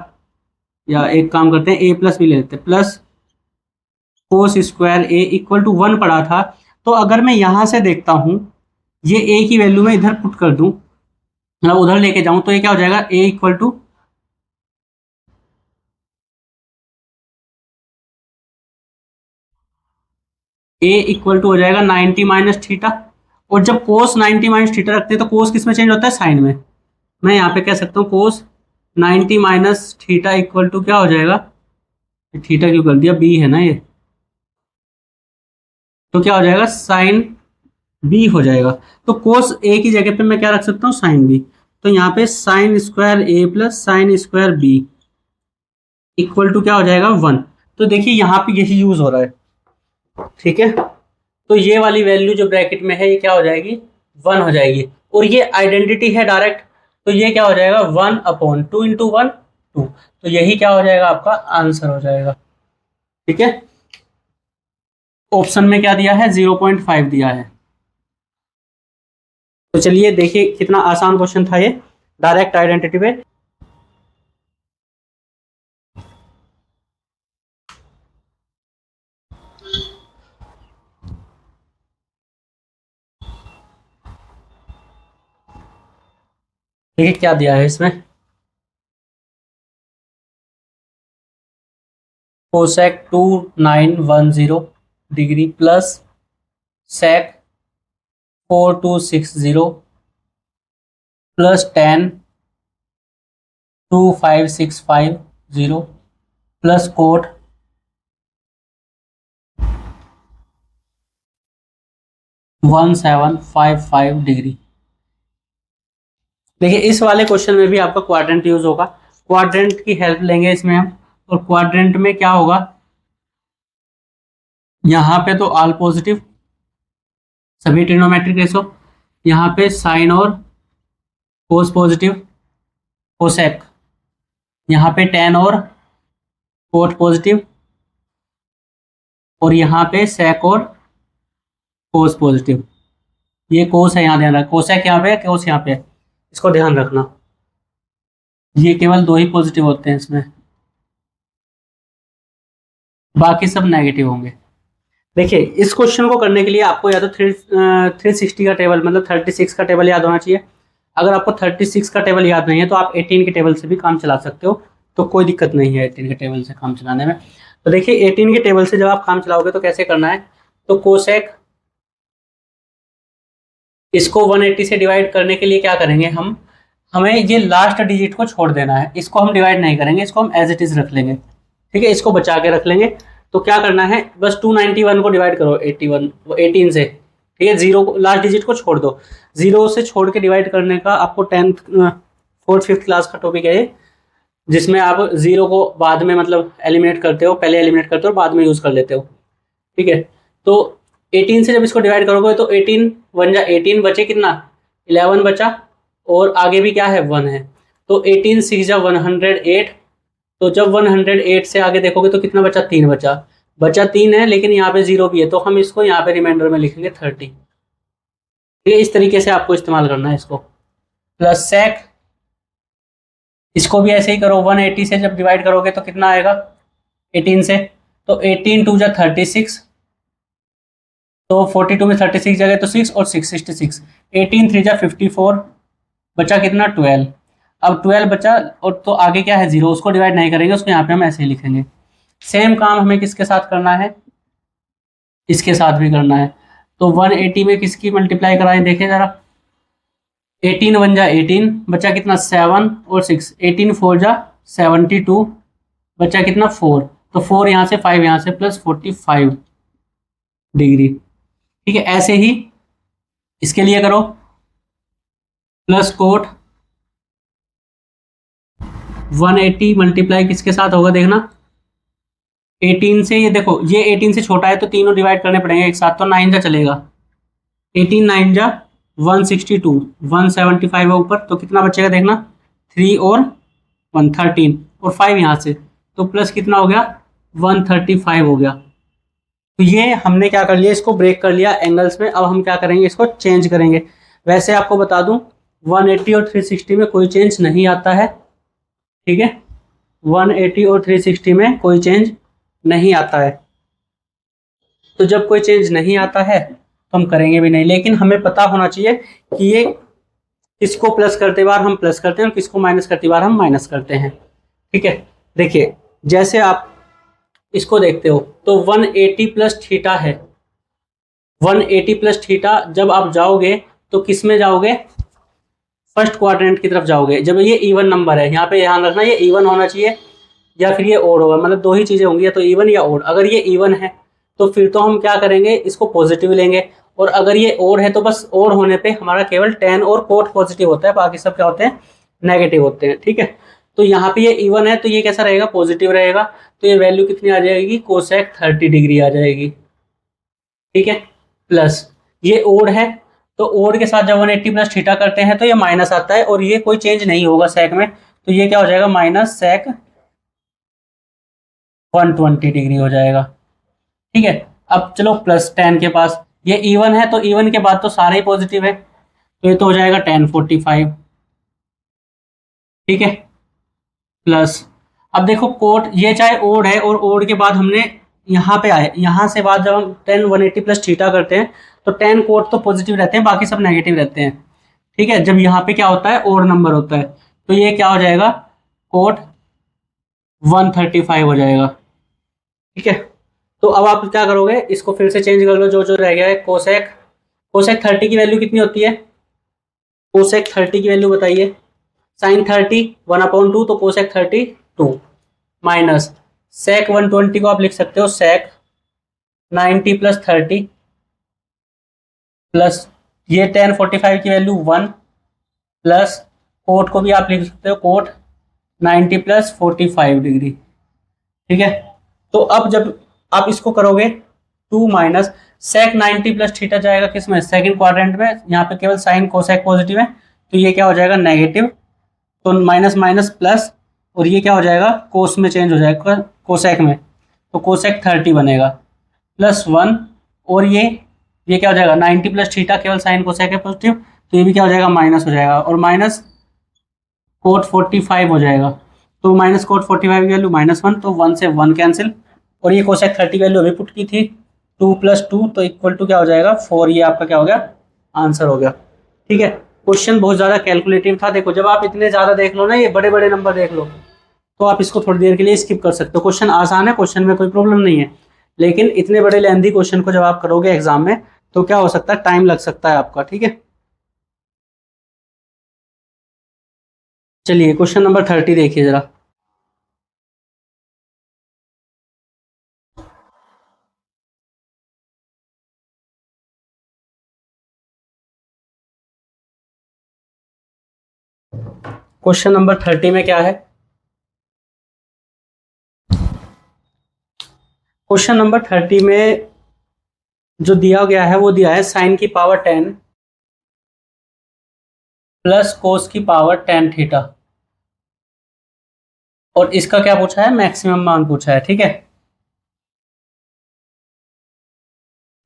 या एक काम करते हैं a प्लस बी ले लेते हैं, plus cos square A equal to 1 पढ़ा था। तो अगर मैं यहां से देखता हूं, ये a की वैल्यू मैं इधर पुट कर दूं, मतलब उधर लेके जाऊं, तो ये क्या हो जाएगा, a इक्वल टू हो जाएगा 90 माइनस थीटा। और जब कोस 90 माइनस थीटा रखते हैं तो कोस किस में चेंज होता है, साइन में। मैं यहाँ पे कह सकता हूँ कोस 90 माइनस थीटा इक्वल टू क्या हो जाएगा, थीटा क्यों कर दिया, बी है ना ये, तो क्या हो जाएगा, साइन बी हो जाएगा। तो कोस ए की जगह पे मैं क्या रख सकता हूँ, साइन बी। तो यहाँ पे sine square A plus sine square B equal to क्या हो जाएगा, 1। तो देखिए यहाँ पे यही यूज हो रहा है। ठीक है, तो ये वाली वैल्यू जो ब्रैकेट में है ये क्या हो जाएगी, 1 हो जाएगी। और ये आइडेंटिटी है डायरेक्ट, तो ये क्या हो जाएगा, 1/2 इंटू 1 2। तो यही क्या हो जाएगा, आपका आंसर हो जाएगा। ठीक है, ऑप्शन में क्या दिया है, 0.5 दिया है। तो चलिए देखिए कितना आसान क्वेश्चन था ये, डायरेक्ट आइडेंटिटी पे। देखिए क्या दिया है इसमें, cosec 2910 degree plus sec 4260 plus tan 25650 plus cot 1755 degree. देखिए इस वाले क्वेश्चन में भी आपका क्वाड्रेंट यूज होगा, क्वाड्रेंट की हेल्प लेंगे इसमें हम। और क्वाड्रेंट में क्या होगा, यहाँ पे तो ऑल पॉजिटिव सभी ट्रिग्नोमेट्रिक रेशो, यहाँ पे साइन और कोस पॉजिटिव कोसेक, यहाँ पे tan और कोट पॉजिटिव, और यहाँ पे सेक और कोस पॉजिटिव। ये कोस है, यहाँ ध्यान रखना, कोसेक यहाँ पे, कोस यहाँ पे, इसको ध्यान रखना। ये केवल 2 ही पॉजिटिव होते हैं इसमें, बाकी सब नेगेटिव होंगे। देखिए इस क्वेश्चन को करने के लिए आपको या तो 360 का टेबल, मतलब 36 का टेबल याद होना चाहिए। अगर आपको 36 का टेबल याद नहीं है तो आप 18 के टेबल से भी काम चला सकते हो, तो कोई दिक्कत नहीं है 18 के टेबल से काम चलाने में। तो देखिए 18 के टेबल से जब आप काम चलाओगे तो कैसे करना है, तो कोसेक इसको 180 से डिवाइड करने के लिए क्या करेंगे हम, हमें ये लास्ट डिजिट को छोड़ देना है, इसको हम डिवाइड नहीं करेंगे, इसको हम एज इट इज रख लेंगे। ठीक है, इसको बचा के रख लेंगे। तो क्या करना है, बस 291 को डिवाइड करो 18 से। ठीक है, जीरो को लास्ट डिजिट को छोड़ दो, जीरो से छोड़ के डिवाइड करने का आपको 10th 4th 5th क्लास का टॉपिक है ये, जिसमें आप जीरो को बाद में मतलब एलिमिनेट करते हो, पहले एलिमिनेट करते हो बाद में यूज कर लेते हो। ठीक है, तो 18 से जब इसको डिवाइड करोगे तो 18 1 जा 18 बचे कितना, 11 बचा, और आगे भी क्या है 1 है, तो 18 6 जा 108। तो जब 108 से आगे देखोगे तो कितना बचा, 3 बचा 3 है, लेकिन यहाँ पे जीरो भी है, तो हम इसको यहाँ पे रिमाइंडर में लिखेंगे 30। ठीक है, इस तरीके से आपको इस्तेमाल करना है इसको। प्लस सेक, इसको भी ऐसे ही करो, 180 से जब डिवाइड करोगे तो कितना आएगा 18 से, तो 18 2 जा 36, तो 42 में 36 जगह तो 6 और 6 66, 18 3 जा 54, बचा कितना 12। अब 12 बचा, और तो आगे क्या है जीरो, उसको डिवाइड नहीं करेंगे, उसको यहाँ पे हम ऐसे ही लिखेंगे। सेम काम हमें किसके साथ करना है, इसके साथ भी करना है। तो 180 में किसकी मल्टीप्लाई कराएं, देखें जरा, 18 1 जा 18, बचा कितना 7 और 6, 18 4 जा 72, बचा कितना 4, तो 4 यहाँ से 5 यहाँ से, प्लस 45 डिग्री। ठीक है, ऐसे ही इसके लिए करो, प्लस कोट 180 मल्टीप्लाई किसके साथ होगा देखना, 18 से, ये देखो ये 18 से छोटा है तो तीनों डिवाइड करने पड़ेंगे एक साथ, तो 9 जा चलेगा, 18 9 जा 162, 175 है ऊपर, तो कितना बचेगा देखना, 3 और 1 13, और 5 यहाँ से, तो प्लस कितना हो गया 135 हो गया। तो ये हमने क्या कर लिया, इसको ब्रेक कर लिया एंगल्स में। अब हम क्या करेंगे, इसको चेंज करेंगे। वैसे आपको बता दूं 180 और 360 में कोई चेंज नहीं आता है। ठीक है, 180 और 360 में कोई चेंज नहीं आता है, तो जब कोई चेंज नहीं आता है तो हम करेंगे भी नहीं, लेकिन हमें पता होना चाहिए कि ये किसको प्लस करते बार हम प्लस करते हैं और किसको माइनस करते बार हम माइनस करते हैं। ठीक है, देखिए जैसे आप इसको देखते हो तो 180 प्लस थीटा है, 180 प्लस थीटा जब आप जाओगे तो किस में जाओगे, फर्स्ट क्वाड्रेंट की तरफ जाओगे। जब ये इवन नंबर है, यहाँ पे ध्यान रखना ये इवन होना चाहिए या फिर ये ओड होगा, मतलब दो ही चीजें होंगी, या तो इवन या ओड। अगर ये इवन है तो फिर तो हम क्या करेंगे, इसको पॉजिटिव लेंगे, और अगर ये ओड है तो बस ओड होने पे हमारा केवल tan और कोट पॉजिटिव होता है, बाकी सब क्या होते हैं, नेगेटिव होते हैं। ठीक है, तो यहाँ पे ये इवन है तो ये कैसा रहेगा, पॉजिटिव रहेगा, तो ये वैल्यू कितनी आ जाएगी, कोसेक 30 डिग्री आ जाएगी। ठीक है, प्लस ये ओड है तो ओड के साथ जब 180 प्लस थीटा करते हैं तो ये माइनस आता है, और ये कोई चेंज नहीं होगा सेक में, तो ये क्या हो जाएगा, माइनस सेक 120 डिग्री हो जाएगा। ठीक है, अब चलो प्लस tan के पास, ये इवन है तो इवन के बाद तो सारे ही पॉजिटिव है, तो ये तो हो जाएगा tan 45। ठीक है, प्लस अब देखो कोट, ये चाहे ओड है और ओड के बाद हमने यहाँ पे आए, यहाँ से बाद जब हम tan 180 प्लस थीटा करते हैं तो tan कोट तो पॉजिटिव रहते हैं, बाकी सब नेगेटिव रहते हैं। ठीक है, जब यहाँ पे क्या होता है, ओड नंबर होता है, तो ये क्या हो जाएगा, कोट 135 हो जाएगा। ठीक है, तो अब आप क्या करोगे, इसको फिर से चेंज कर लो, जो जो रह गया है, कोसेक, कोसेक 30 की वैल्यू कितनी होती है, कोसेक 30 की वैल्यू बताइए, साइन 30 1/2, तो कोसेक 32 माइनस सेक 120 को आप लिख सकते हो सेक 90 प्लस 30 प्लस ये tan 45 की वैल्यू 1 प्लस कोट को भी आप लिख सकते हो कोट 90 प्लस 45 डिग्री। ठीक है, तो अब जब आप इसको करोगे 2 माइनस सेक 90 प्लस थीटा जाएगा किस में, सेकंड क्वाड्रेंट में, यहाँ पे केवल साइन कोसेक पॉजिटिव है, तो ये क्या हो जाएगा नेगेटिव, तो माइनस माइनस प्लस, और ये क्या हो जाएगा कोस में चेंज हो जाएगा कोसेक में, तो कोसेक 30 बनेगा प्लस 1, और ये क्या हो जाएगा 90 प्लस थीटा केवल साइन कोसेक है पॉजिटिव, तो ये भी क्या हो जाएगा माइनस हो जाएगा, और माइनस कोट 45 हो जाएगा, तो माइनस कोट 45 की वैल्यू -1, तो 1 से 1 कैंसिल, और ये कोसेक 30 वैल्यू अभी पुट की थी 2 + 2, तो इक्वल टू क्या हो जाएगा 4, ये आपका क्या हो गया आंसर हो गया। ठीक है, क्वेश्चन बहुत ज़्यादा कैलकुलेटिव था। देखो जब आप इतने ज़्यादा देख लो ना, ये बड़े बड़े नंबर देख लो, तो आप इसको थोड़ी देर के लिए स्किप कर सकते हो। क्वेश्चन आसान है, क्वेश्चन में कोई प्रॉब्लम नहीं है, लेकिन इतने बड़े लेंथी क्वेश्चन को जब आप करोगे एग्जाम में तो क्या हो सकता है, टाइम लग सकता है आपका। ठीक है, चलिए क्वेश्चन नंबर 30 देखिए जरा। क्वेश्चन नंबर 30 में क्या है? क्वेश्चन नंबर 30 में जो दिया गया है वो दिया है साइन की पावर 10 प्लस कोस की पावर 10 थीटा, और इसका क्या पूछा है, मैक्सिमम मान पूछा है। ठीक है,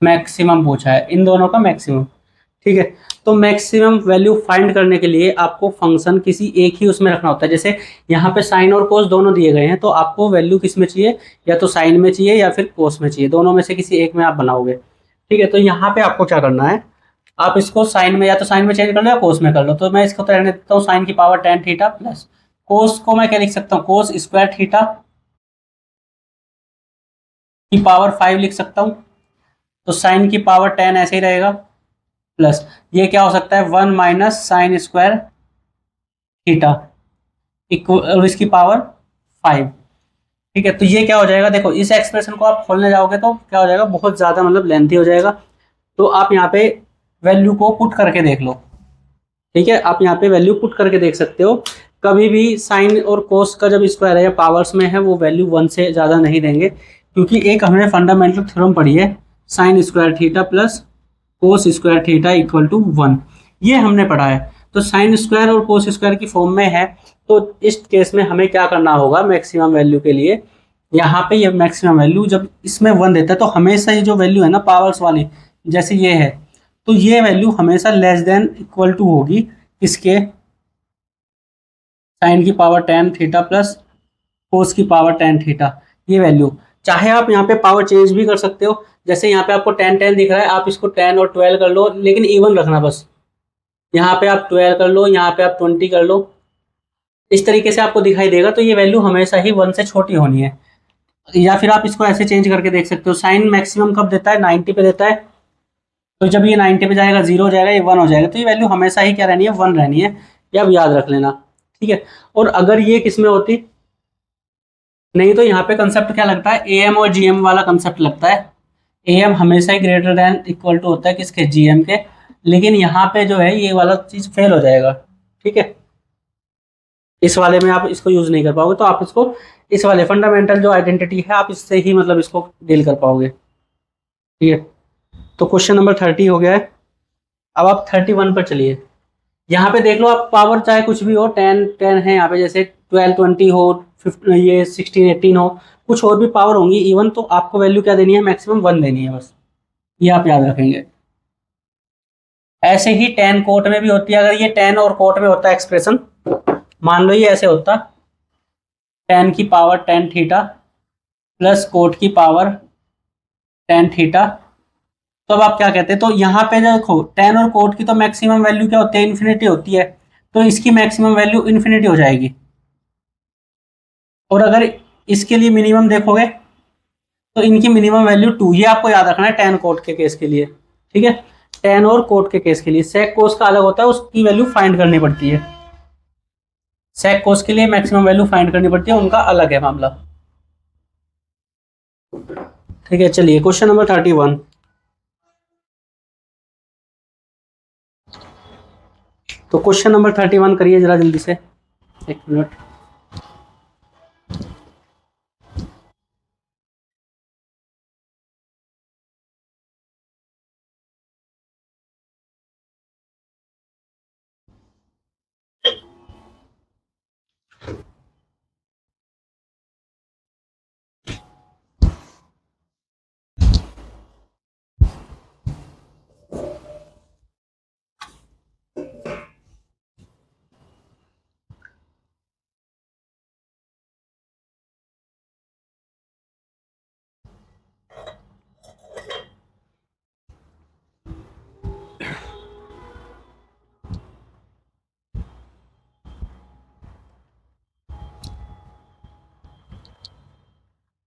मैक्सिमम पूछा है, इन दोनों का मैक्सिमम। ठीक है, तो मैक्सिमम वैल्यू फाइंड करने के लिए आपको फंक्शन किसी एक ही उसमें रखना होता है। जैसे यहाँ पे साइन और कोस दोनों दिए गए हैं, तो आपको वैल्यू किस में चाहिए, या तो साइन में चाहिए या फिर कोस में चाहिए, दोनों में से किसी एक में आप बनाओगे। ठीक है, तो यहाँ पे आपको क्या करना है, आप इसको साइन में, या तो साइन में चेंज कर लो या कोस में कर लो। तो मैं इसको तो रहने देता हूँ साइन की पावर 10 थीटा प्लस कोस को मैं क्या लिख सकता हूँ, कोस स्क्वायर थीटा की पावर 5 लिख सकता हूँ। तो साइन की पावर 10 ऐसे ही रहेगा, प्लस ये क्या हो सकता है, 1 minus sine square theta equal, और इसकी पावर 5। ठीक है, तो ये क्या हो जाएगा, देखो इस एक्सप्रेशन को आप खोलने जाओगे तो क्या हो जाएगा, बहुत ज़्यादा मतलब लेंथी हो जाएगा। तो आप यहाँ पे वैल्यू को पुट करके देख लो। ठीक है, आप यहाँ पे वैल्यू पुट करके देख सकते हो। कभी भी साइन और कोस का जब स्क्वायर है या पावर्स में है वो वैल्यू 1 से ज़्यादा नहीं देंगे, क्योंकि एक हमने फंडामेंटल थ्योरम पढ़ी है, sine square theta plus cos square theta equal to 1, ये हमने पढ़ा है। तो साइन स्क्वायर और कोस स्क्वायर की फॉर्म में है, तो इस केस में हमें क्या करना होगा, मैक्सिमम वैल्यू के लिए यहाँ पे ये मैक्सिमम वैल्यू जब इसमें 1 देता है तो हमेशा ये जो वैल्यू है ना पावर्स वाली, जैसे ये है, तो ये वैल्यू हमेशा लेस देन इक्वल टू होगी इसके, साइन की पावर 10 थीटा प्लस कोस की पावर 10 थीटा, ये वैल्यू। चाहे आप यहाँ पे पावर चेंज भी कर सकते हो, जैसे यहाँ पे आपको 10 10 दिख रहा है, आप इसको 10 और 12 कर लो, लेकिन इवन रखना बस। यहाँ पे आप 12 कर लो, यहाँ पे आप 20 कर लो, इस तरीके से आपको दिखाई देगा। तो ये वैल्यू हमेशा ही 1 से छोटी होनी है। या फिर आप इसको ऐसे चेंज करके देख सकते हो, साइन मैक्सिमम कब देता है, 90 पे देता है। तो जब ये 90 पे जाएगा 0 हो जाएगा, ये 1 हो जाएगा, तो ये वैल्यू हमेशा ही क्या रहनी है, 1 रहनी है। ये आप याद रख लेना। ठीक है, और अगर ये किस में होती, नहीं तो यहाँ पे कंसेप्ट क्या लगता है, ए एम और जी एम वाला कंसेप्ट लगता है। ए एम हमेशा ही ग्रेटर देन इक्वल टू होता है किसके, जी एम के, लेकिन यहाँ पे जो है ये वाला चीज फेल हो जाएगा। ठीक है, इस वाले में आप इसको यूज नहीं कर पाओगे, तो आप इसको इस वाले फंडामेंटल जो आइडेंटिटी है आप इससे ही मतलब इसको डील कर पाओगे। ठीक है, तो क्वेश्चन नंबर 30 हो गया है। अब आप 31 पर चलिए। यहाँ पे देख लो, आप पावर चाहे कुछ भी हो, 10 10 है यहाँ पे, जैसे 12 20 हो, 15 ये 16 18 हो, कुछ और भी पावर होंगी इवन, तो आपको वैल्यू क्या देनी है, मैक्सिमम 1 देनी है बस, ये आप याद रखेंगे। ऐसे ही 10 कोट में भी होती है, अगर ये 10 और कोट में होता है एक्सप्रेशन, मान लो ये ऐसे होता, 10 की पावर 10 थीटा प्लस कोट की पावर 10 थीटा, तो अब आप क्या कहते हैं, तो यहाँ पे जो देखो 10 और कोट की तो मैक्सिमम वैल्यू क्या होती है, इन्फिनिटी होती है, तो इसकी मैक्सिमम वैल्यू इन्फिनिटी हो जाएगी। और अगर इसके लिए मिनिमम देखोगे तो इनकी मिनिमम वैल्यू 2, ये आपको याद रखना है 10 कोट के केस के लिए। ठीक है, 10 और कोट के केस के लिए सेक कोस का अलग होता है, उसकी वैल्यू फाइंड करनी पड़ती है। सेक कोस के लिए मैक्सिमम वैल्यू फाइंड करनी पड़ती है, उनका अलग है मामला। ठीक है, चलिए क्वेश्चन नंबर 31। तो क्वेश्चन नंबर 31 करिए जरा जल्दी से, एक मिनट।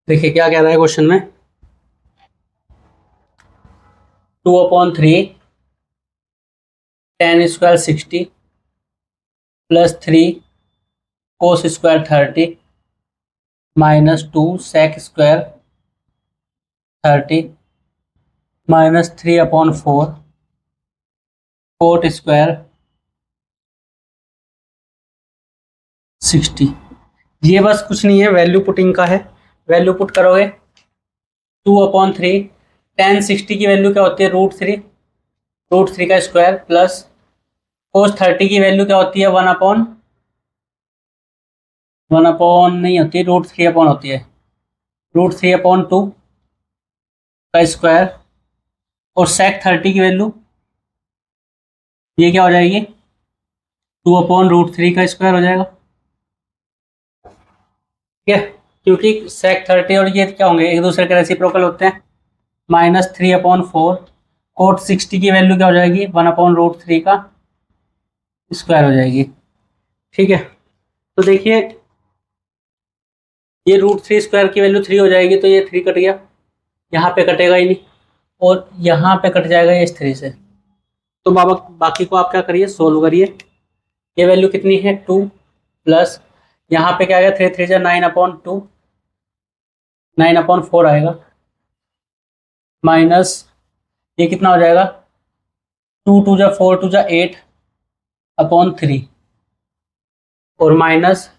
देखिए क्या कह रहा है क्वेश्चन में, 2/3 tan square 60 plus 3 cos square 30 minus 2 sec square 30 minus 3/4 cot square 60। ये बस कुछ नहीं है, वैल्यू पुटिंग का है। वैल्यू पुट करोगे 2/3 tan 60 की वैल्यू क्या होती है √3, √3 का स्क्वायर प्लस कोस 30 की वैल्यू क्या होती है 1/1 नहीं होती, √3 होती है, √3/2 का स्क्वायर। और सेक 30 की वैल्यू ये क्या हो जाएगी 2/√3 का स्क्वायर हो जाएगा। ठीक है, क्योंकि सेक 30 और ये क्या होंगे, एक दूसरे के रेसिप्रोकल होते हैं। -3/4 कोट 60 की वैल्यू क्या हो जाएगी 1/√3 का स्क्वायर हो जाएगी। ठीक है, तो देखिए ये √3 स्क्वायर की वैल्यू 3 हो जाएगी, तो ये 3 कट गया, यहाँ पे कटेगा ही नहीं, और यहाँ पे कट जाएगा ये इस 3 से। तो बाकी को आप क्या करिए, सोल्व करिए। ये वैल्यू कितनी है 2 प्लस यहाँ पे क्या आएगा 3 3 9/2, 9/4 आएगा, माइनस ये कितना हो जाएगा 2 2 4 2 8/3 और माइनस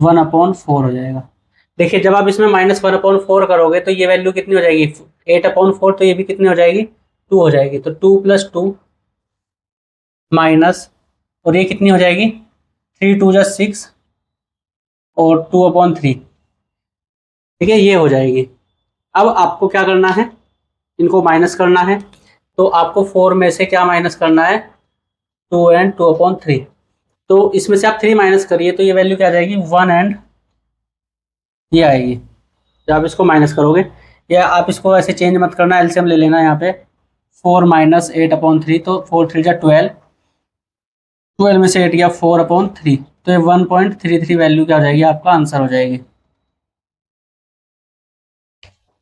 1/4 हो जाएगा। देखिए जब आप इसमें -1/4 करोगे तो ये वैल्यू कितनी हो जाएगी 8/4, तो ये भी कितनी हो जाएगी 2 हो जाएगी। तो 2 + 2 माइनस, और ये कितनी हो जाएगी 3 2 6 और 2/3। ठीक है, ये हो जाएगी। अब आपको क्या करना है, इनको माइनस करना है। तो आपको 4 में से क्या माइनस करना है 2 एंड 2/3। तो इसमें से आप 3 माइनस करिए, तो ये वैल्यू क्या आ जाएगी 1 एंड ये आएगी। जब आप इसको माइनस करोगे, या आप इसको ऐसे चेंज मत करना, एलसीएम ले लेना यहाँ पे 4 - 8/3, तो 4 3 12, 12 में से 8 गया 4/3, तो ये 1.33 वैल्यू क्या हो जाएगी, आपका आंसर हो जाएगी।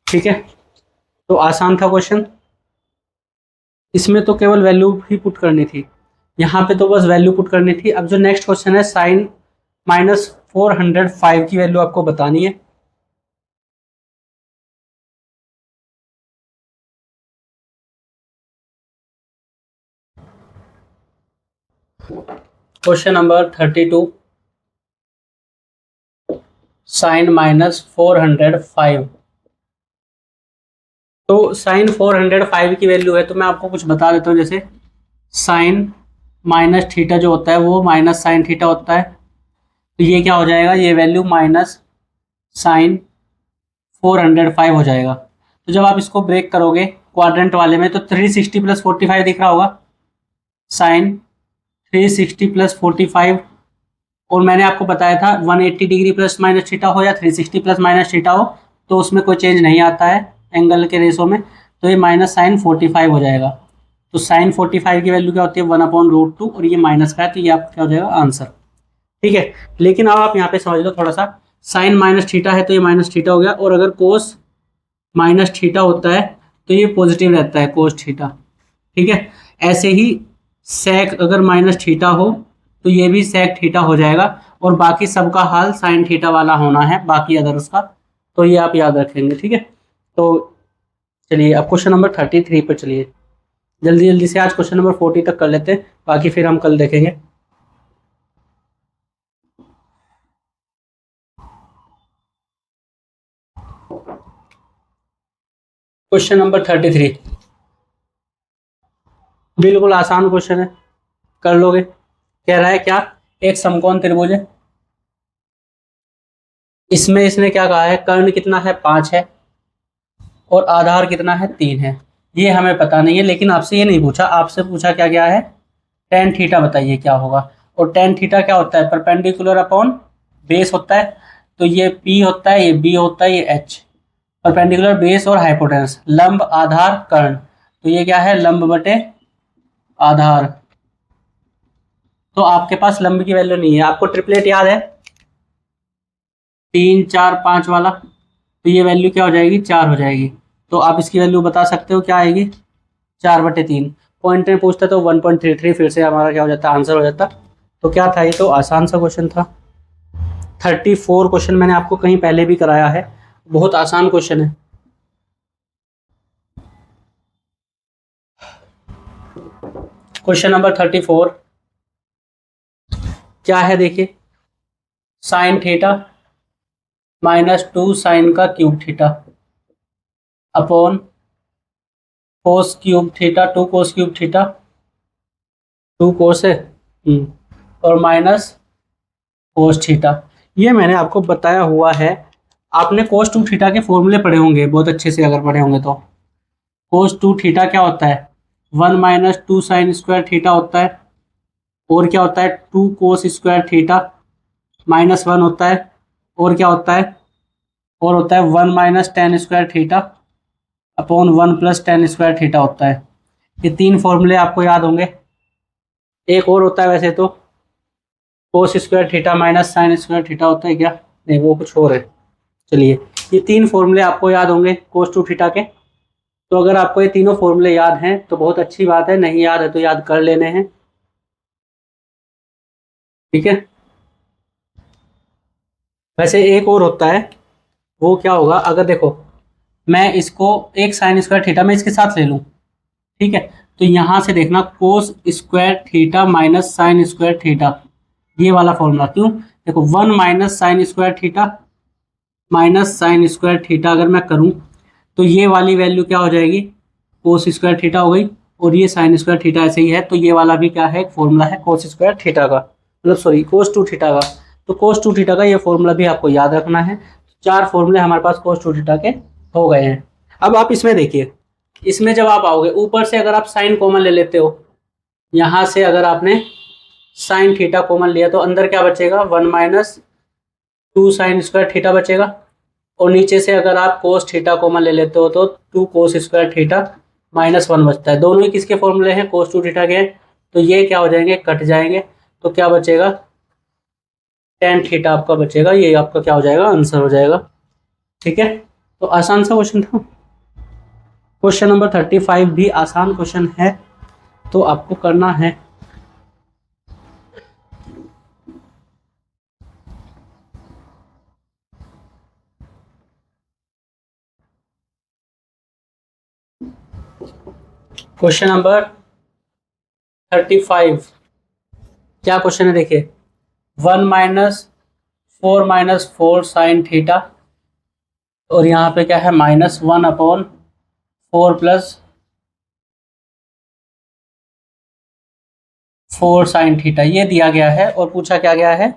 ठीक है, तो आसान था क्वेश्चन, इसमें तो केवल वैल्यू ही पुट करनी थी, यहाँ पे तो बस वैल्यू पुट करनी थी। अब जो नेक्स्ट क्वेश्चन है साइन -405 की वैल्यू आपको बतानी है। Question number 32, sine -405। तो साइन 405 की वैल्यू है, तो मैं आपको कुछ बता देता हूँ। जैसे साइन माइनस थीटा जो होता है वो माइनस साइन थीटा होता है, तो ये क्या हो जाएगा, ये वैल्यू माइनस साइन 405 हो जाएगा। तो जब आप इसको ब्रेक करोगे क्वाड्रेंट वाले में, तो 360 + 45 दिख रहा होगा, साइन 360 + 45। और मैंने आपको बताया था 180 डिग्री प्लस माइनस थीटा हो या 360 प्लस माइनस थीटा हो, तो उसमें कोई चेंज नहीं आता है एंगल के रेशो में, तो ये माइनस साइन 45 हो जाएगा। तो साइन 45 की वैल्यू क्या होती है 1/√2, और ये माइनस का है, तो ये आपका क्या हो जाएगा आंसर। ठीक है, लेकिन अब आप यहाँ पे समझ लो थोड़ा सा, साइन माइनस थीटा है तो ये माइनस थीटा हो गया, और अगर कोस माइनस थीटा होता है तो ये पॉजिटिव रहता है कोस थीटा। ठीक है, ऐसे ही सेक अगर माइनस थीटा हो तो ये भी सेक थीटा हो जाएगा, और बाकी सबका हाल साइन थीटा वाला होना है बाकी अदर्स का, तो ये आप याद रखेंगे। ठीक है, तो चलिए अब क्वेश्चन नंबर 33 पर चलिए, जल्दी जल्दी से आज क्वेश्चन नंबर 40 तक कर लेते हैं, बाकी फिर हम कल देखेंगे। क्वेश्चन नंबर 33 बिल्कुल आसान क्वेश्चन है, कर लोगे। कह रहा है क्या, एक समकोण त्रिभुज है, इसमें इसने क्या कहा है, कर्ण कितना है 5 है और आधार कितना है 3 है। ये हमें पता नहीं है, लेकिन आपसे ये नहीं पूछा, आपसे पूछा क्या क्या है, टेन थीटा बताइए क्या होगा। और टेन थीटा क्या होता है, परपेंडिकुलर अपॉन बेस होता है, तो ये पी होता है, ये बी होता है, ये एच। परपेंडिकुलर बेस और हाइपोटेनस, लंब आधार कर्ण, तो ये क्या है लंब बटे आधार। तो आपके पास लंब की वैल्यू नहीं है, आपको ट्रिपलेट याद है 3 4 5 वाला, तो ये वैल्यू क्या हो जाएगी, 4 हो जाएगी। तो आप इसकी वैल्यू बता सकते हो क्या आएगी, 4/3। पॉइंट में पूछता तो 1.33 फिर से हमारा क्या हो जाता, आंसर हो जाता। तो क्या था, ये तो आसान सा क्वेश्चन था। 34 क्वेश्चन मैंने आपको कहीं पहले भी कराया है, बहुत आसान क्वेश्चन है। क्वेश्चन नंबर 34 क्या है, देखिए, साइन थीटा -2 साइन का cube theta upon cos cube theta, 2 cos cube theta, 2 कोस है और माइनस कोस थीटा। ये मैंने आपको बताया हुआ है। आपने कोस 2 थीटा के फॉर्मूले पढ़े होंगे बहुत अच्छे से, अगर पढ़े होंगे तो। कोस 2 थीटा क्या होता है, 1 - 2 साइन स्क्वायर थीटा होता है। और क्या होता है, 2 कोस स्क्वायर थीटा -1 होता है। और क्या होता है, और होता है 1 - tan square theta upon 1 + tan square theta होता है। ये 3 फॉर्मूले आपको याद होंगे। एक और होता है वैसे तो, कोस square theta minus sine square theta होता है क्या, नहीं वो कुछ और है। चलिए, ये 3 फॉर्मूले आपको याद होंगे कोस 2 थीटा के। तो अगर आपको ये तीनों फॉर्मूले याद हैं तो बहुत अच्छी बात है, नहीं याद है तो याद कर लेने हैं, ठीक है। वैसे एक और होता है, वो क्या होगा, अगर देखो मैं इसको एक साइन स्क्वायर थीटा में इसके साथ ले लूँ, ठीक है, तो यहाँ से देखना कोस square theta minus sine square theta, ये वाला फॉर्मूला। क्यों, देखो 1 - sign square theta minus sine square theta अगर मैं करूँ तो ये वाली वैल्यू क्या हो जाएगी, कोस स्क्वायर थीटा हो गई। और ये साइन स्क्वायर थीटा ऐसे ही है, तो ये वाला भी क्या है, एक फॉर्मूला है कोस स्क्वायर थीटा का, मतलब सॉरी कोस 2 थीटा का। तो कोस 2 थीटा का ये फॉर्मूला भी आपको याद रखना है। 4 फॉर्मूले हमारे पास कोस 2 थीटा के हो गए हैं। अब आप इसमें देखिए, इसमें जब आप आओगे ऊपर से अगर आप साइन कॉमन ले लेते हो, यहाँ से अगर आपने साइन थीटा कॉमन लिया तो अंदर क्या बचेगा, 1 - 2 साइन स्क्वायर थीटा बचेगा। और नीचे से अगर आप कोस थीटा कॉमन ले लेते हो तो 2 कोस स्क्वायर थीटा -1 बचता है। दोनों ही किसके फॉर्मूले हैं, कोस 2 थीटा के। तो ये क्या हो जाएंगे, कट जाएंगे। तो क्या बचेगा, tan थीटा आपका बचेगा। ये आपका क्या हो जाएगा, आंसर हो जाएगा, ठीक है। तो आसान सा क्वेश्चन था। क्वेश्चन नंबर 35 भी आसान क्वेश्चन है, तो आपको करना है। क्वेश्चन नंबर 35 क्या क्वेश्चन है, देखिए, 1 - 4 साइन थीटा, और यहाँ पे क्या है, -1/4 + 4 साइन थीटा, ये दिया गया है। और पूछा क्या गया है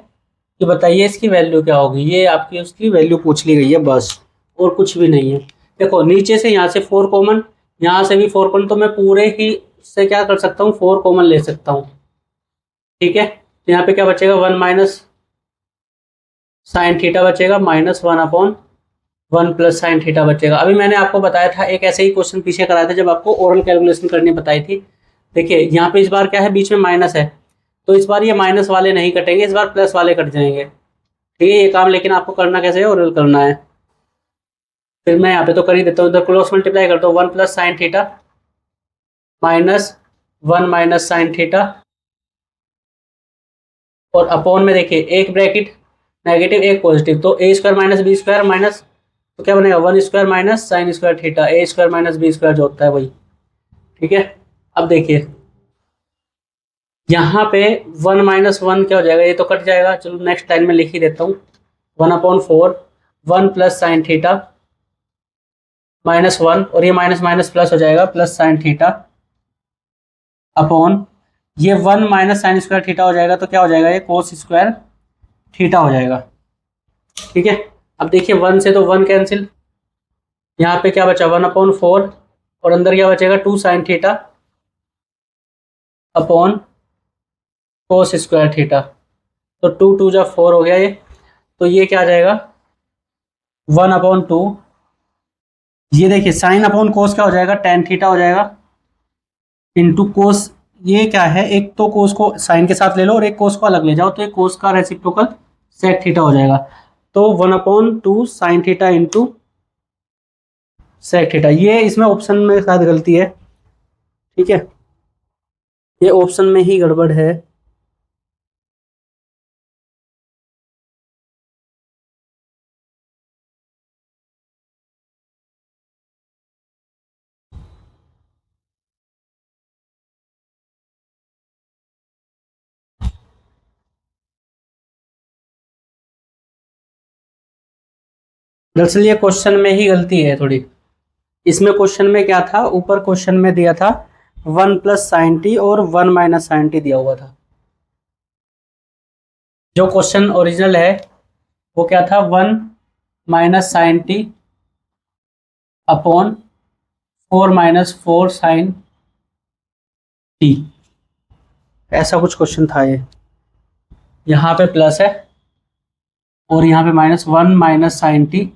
कि बताइए इसकी वैल्यू क्या होगी। ये आपकी उसकी वैल्यू पूछ ली गई है बस, और कुछ भी नहीं है। देखो नीचे से यहाँ से 4 कॉमन, यहाँ से भी 4 कॉमन, तो मैं पूरे ही से क्या कर सकता हूँ, 4 कॉमन ले सकता हूँ, ठीक है। तो यहाँ पे क्या बचेगा, 1 - साइन थीटा बचेगा, -1/1 + साइन थीटा बचेगा। अभी मैंने आपको बताया था, एक ऐसे ही क्वेश्चन पीछे कराया था जब आपको ओरल कैलकुलेशन करनी बताई थी। देखिए यहाँ पे इस बार क्या है, बीच में माइनस है, तो इस बार ये माइनस वाले नहीं कटेंगे, इस बार प्लस वाले कट जाएंगे, ठीक है। ये काम लेकिन आपको करना कैसे है, ओरल करना है। फिर मैं यहाँ पे तो कर ही देता हूँ, इधर क्रॉस मल्टीप्लाई करता हूँ, 1 + साइन थीटा -1 - साइन थीटा, और अपॉन में देखिए एक ब्रैकेट नेगेटिव एक पॉजिटिव, तो a² - b² माइनस, तो क्या बनेगा, 1² - sign square theta, a² - b² जो होता है वही, ठीक है। अब देखिए यहाँ पे 1 - 1 क्या हो जाएगा, ये तो कट जाएगा, चलो नेक्स्ट लाइन में लिख ही देता हूँ, 1/4 1 + साइन थीटा -1, और ये माइनस माइनस प्लस हो जाएगा, प्लस साइन थीटा अपॉन ये 1 - साइन स्क्वायर थीटा हो जाएगा, तो क्या हो जाएगा, ये कोस स्क्वायर थीटा हो जाएगा, ठीक है। अब देखिए 1 से तो 1 कैंसिल, यहाँ पे क्या बचा, 1/4, और अंदर क्या बचेगा, 2 साइन थीटा अपॉन कोस स्क्वायर थीटा, तो 2 2 जा 4 हो गया ये। तो ये क्या आ जाएगा, 1/2, ये देखिए साइन अपॉन कोस क्या हो जाएगा, tan थीटा हो जाएगा, इंटू कोस, ये क्या है, एक तो कोस को साइन के साथ ले लो और एक कोस को अलग ले जाओ, तो एक कोस का रेसिप्रोकल सेक थीटा हो जाएगा। तो 1/2 sine theta into sec theta. ये इसमें ऑप्शन में शायद गलती है, ठीक है, ये ऑप्शन में ही गड़बड़ है। दरअसल ये क्वेश्चन में ही गलती है थोड़ी। इसमें क्वेश्चन में क्या था, ऊपर क्वेश्चन में दिया था 1 + sin t और 1 - sin t दिया हुआ था। जो क्वेश्चन ओरिजिनल है वो क्या था, 1 - sin t upon 4 - 4 sin t, ऐसा कुछ क्वेश्चन था ये। यहाँ पे प्लस है और यहाँ पे -1 - sin t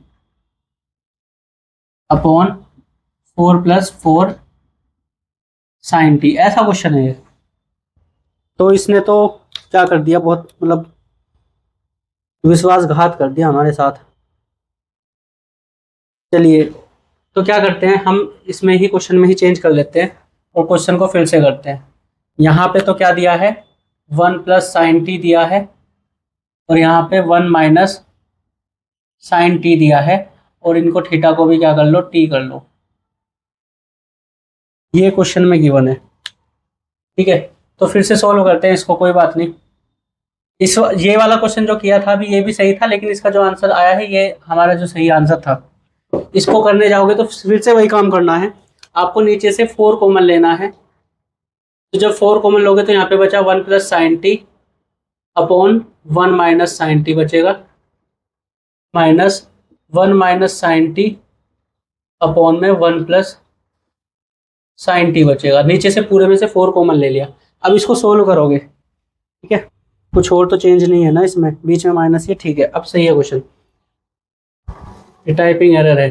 upon 4 + 4 sin t, ऐसा क्वेश्चन है ये। तो इसने तो क्या कर दिया, बहुत मतलब विश्वासघात कर दिया हमारे साथ। चलिए, तो क्या करते हैं हम, इसमें ही क्वेश्चन में ही चेंज कर लेते हैं और क्वेश्चन को फिर से करते हैं। यहाँ पे तो क्या दिया है, 1 + sin t दिया है और यहाँ पे 1 - sin t दिया है, और इनको थीटा को भी क्या कर लो, t कर लो। ये क्वेश्चन में गिवन है, ठीक है। तो फिर से सॉल्व करते हैं इसको, कोई बात नहीं। ये वाला क्वेश्चन जो किया था अभी, ये भी सही था, लेकिन इसका जो आंसर आया है ये हमारा जो सही आंसर था। इसको करने जाओगे तो फिर से वही काम करना है, आपको नीचे से 4 कॉमन लेना है। तो जब 4 कॉमन लोगे तो यहाँ पे बचा 1 + sin t upon 1 - sin t बचेगा, -1 - sin t अपॉन में 1 + sin t बचेगा। नीचे से पूरे में से 4 कॉमन ले लिया। अब इसको सोल्व करोगे, ठीक है, कुछ और तो चेंज नहीं है ना इसमें, बीच में माइनस, ये ठीक है। अब सही है क्वेश्चन, ये टाइपिंग एरर है।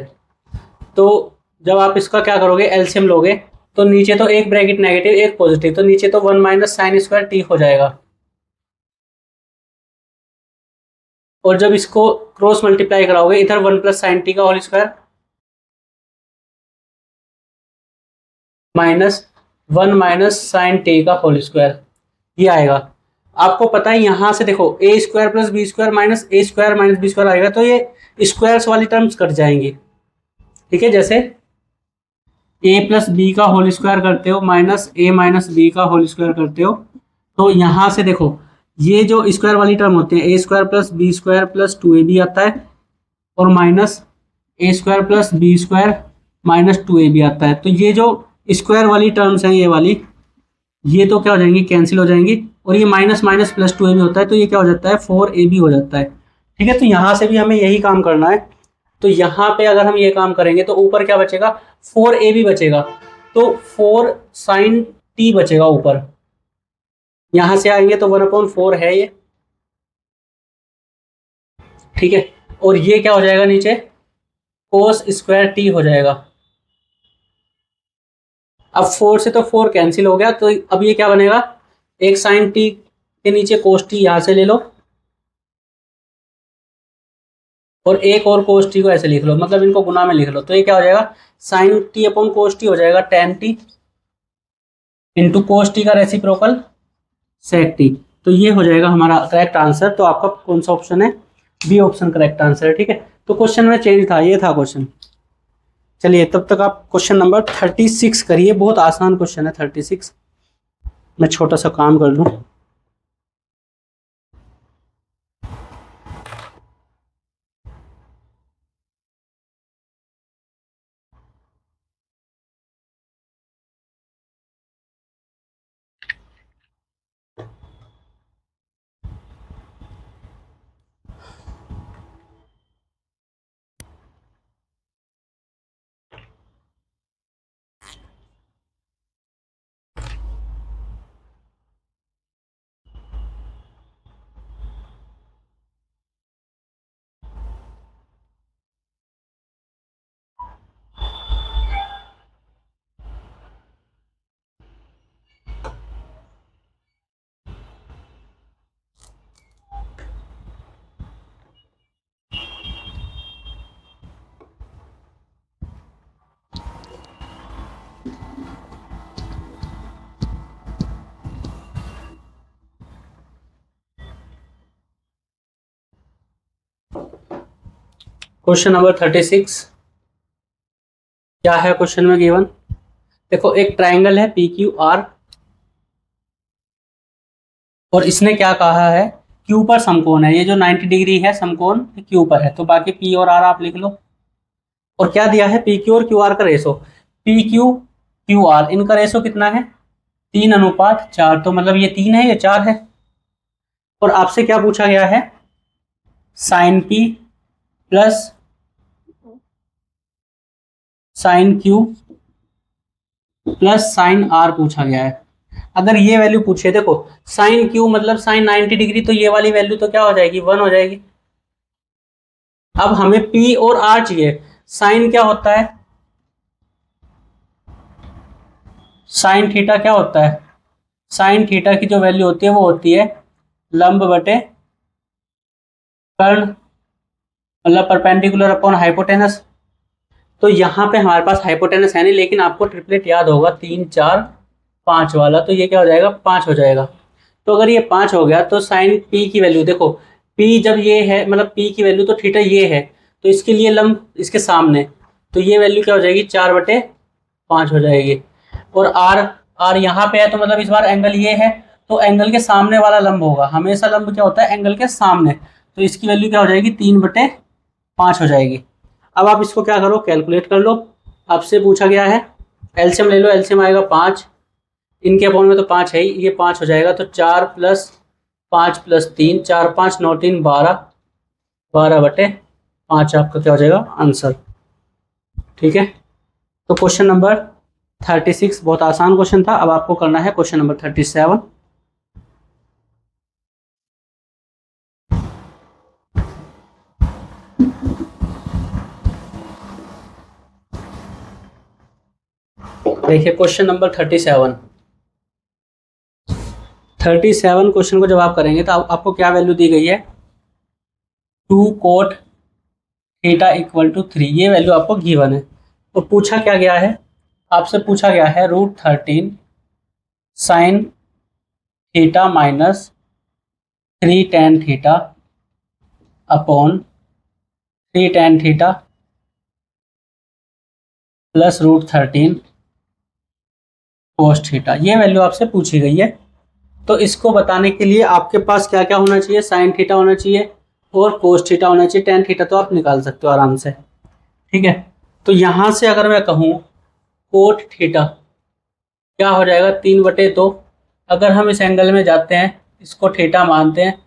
तो जब आप इसका क्या करोगे, एलसीएम लोगे, तो नीचे तो एक ब्रैकेट नेगेटिव एक पॉजिटिव, तो नीचे तो 1 - sin² t हो जाएगा। और जब इसको क्रॉस मल्टीप्लाई कराओगे, इधर 1 + sin t का होल स्क्वायर -1 - sin t का होल स्क्वायर, ये आएगा। आपको पता है यहाँ से देखो, a² + b² - a² - b² आएगा, तो ये स्क्वायर्स वाली टर्म्स कट जाएंगी, ठीक है। जैसे a + b का होल स्क्वायर करते हो माइनस a - b का होल स्क्वायर करते हो, तो यहाँ से देखो ये जो स्क्वायर वाली टर्म होते हैं, a² + b² + 2ab आता है, और माइनस a² + b² - 2ab आता है। तो ये जो स्क्वायर वाली टर्म्स हैं, ये वाली, ये तो क्या हो जाएंगी, कैंसिल हो जाएंगी, और ये माइनस माइनस प्लस 2ab होता है, तो ये क्या हो जाता है, 4ab हो जाता है, ठीक है। तो यहाँ से भी हमें यही काम करना है। तो यहाँ पे अगर हम ये काम करेंगे तो ऊपर क्या बचेगा, 4ab बचेगा, तो 4 sin t बचेगा ऊपर। यहाँ से आएंगे तो 1/4 है ये, ठीक है। और ये क्या हो जाएगा नीचे, cos² t हो जाएगा। अब 4 से तो 4 कैंसिल हो गया, तो अब ये क्या बनेगा, एक sin t के नीचे cos t यहाँ से ले लो, और एक और cos t को ऐसे लिख लो, मतलब इनको गुना में लिख लो, तो ये क्या हो जाएगा, sin t upon cos t हो जाएगा tan t into cos t का रेसिप्रोकल sec t। तो ये हो जाएगा हमारा करेक्ट आंसर। तो आपका कौन सा ऑप्शन है, बी ऑप्शन करेक्ट आंसर है, ठीक है। तो क्वेश्चन में चेंज था, ये था क्वेश्चन। चलिए, तब तक आप क्वेश्चन नंबर 36 करिए, बहुत आसान क्वेश्चन है 36। मैं छोटा सा काम कर लूँ। क्वेश्चन नंबर 36 क्या है क्वेश्चन में गिवन। देखो एक ट्राइंगल है पी क्यू आर और इसने क्या कहा है, क्यू पर समकोण है। ये जो 90 डिग्री है समकोण क्यू पर है, तो बाकी पी और आर आप लिख लो। और क्या दिया है, पी क्यू और क्यू आर का ratio, P Q Q R इनका रेशो कितना है 3:4, तो मतलब ये 3 है ये 4 है। और आपसे क्या पूछा गया है, sine P plus sine Q plus sine R पूछा गया है। अगर ये वैल्यू पूछे, देखो साइन क्यू मतलब साइन 90 डिग्री, तो ये वाली वैल्यू तो क्या हो जाएगी 1 हो जाएगी। अब हमें पी और आर चाहिए। साइन क्या होता है, साइन थीटा क्या होता है, साइन थीटा की जो वैल्यू होती है वो होती है लंब बटे कर्ण, मतलब परपेंडिकुलर अपॉन हाइपोटेनस। तो यहाँ पे हमारे पास हाइपोटेनस है नहीं, लेकिन आपको ट्रिपलेट याद होगा 3 4 5 वाला, तो ये क्या हो जाएगा 5 हो जाएगा। तो अगर ये 5 हो गया तो साइन पी की वैल्यू देखो, पी जब ये है मतलब पी की वैल्यू तो थीटा ये है, तो इसके लिए लंब इसके सामने, तो ये वैल्यू क्या हो जाएगी 4/5 हो जाएगी। और आर, आर यहाँ पे है तो मतलब इस बार एंगल ये है, तो एंगल के सामने वाला लंब होगा, हमेशा लंब क्या होता है एंगल के सामने, तो इसकी वैल्यू क्या हो जाएगी 3/5 हो जाएगी। अब आप इसको क्या करो कैलकुलेट कर लो। आपसे पूछा गया है एलसीएम ले लो, एलसीएम आएगा 5, इनके अपॉन में तो 5 है ही, ये 5 हो जाएगा, तो 4 + 5 + 3 4 5 9 3 12, 12/5 आपका क्या हो जाएगा आंसर। ठीक है, तो क्वेश्चन नंबर 36 बहुत आसान क्वेश्चन था। अब आपको करना है क्वेश्चन नंबर 37। देखिए क्वेश्चन नंबर 37 क्वेश्चन को जब आप करेंगे तो आपको क्या वैल्यू दी गई है, 2 cot थीटा = 3, ये वैल्यू आपको गिवन है। और पूछा क्या गया है, आपसे पूछा गया है √13 sign theta minus 3 tan theta upon 3 tan theta plus √13 cos theta, ये वैल्यू आपसे पूछी गई है। तो इसको बताने के लिए आपके पास क्या क्या होना चाहिए, साइन थीटा होना चाहिए और कोस थीटा होना चाहिए, टेन थीटा तो आप निकाल सकते हो आराम से। ठीक है, तो यहाँ से अगर मैं कहूँ कोट थीटा क्या हो जाएगा 3/2। अगर हम इस एंगल में जाते हैं, इसको थीटा मानते हैं,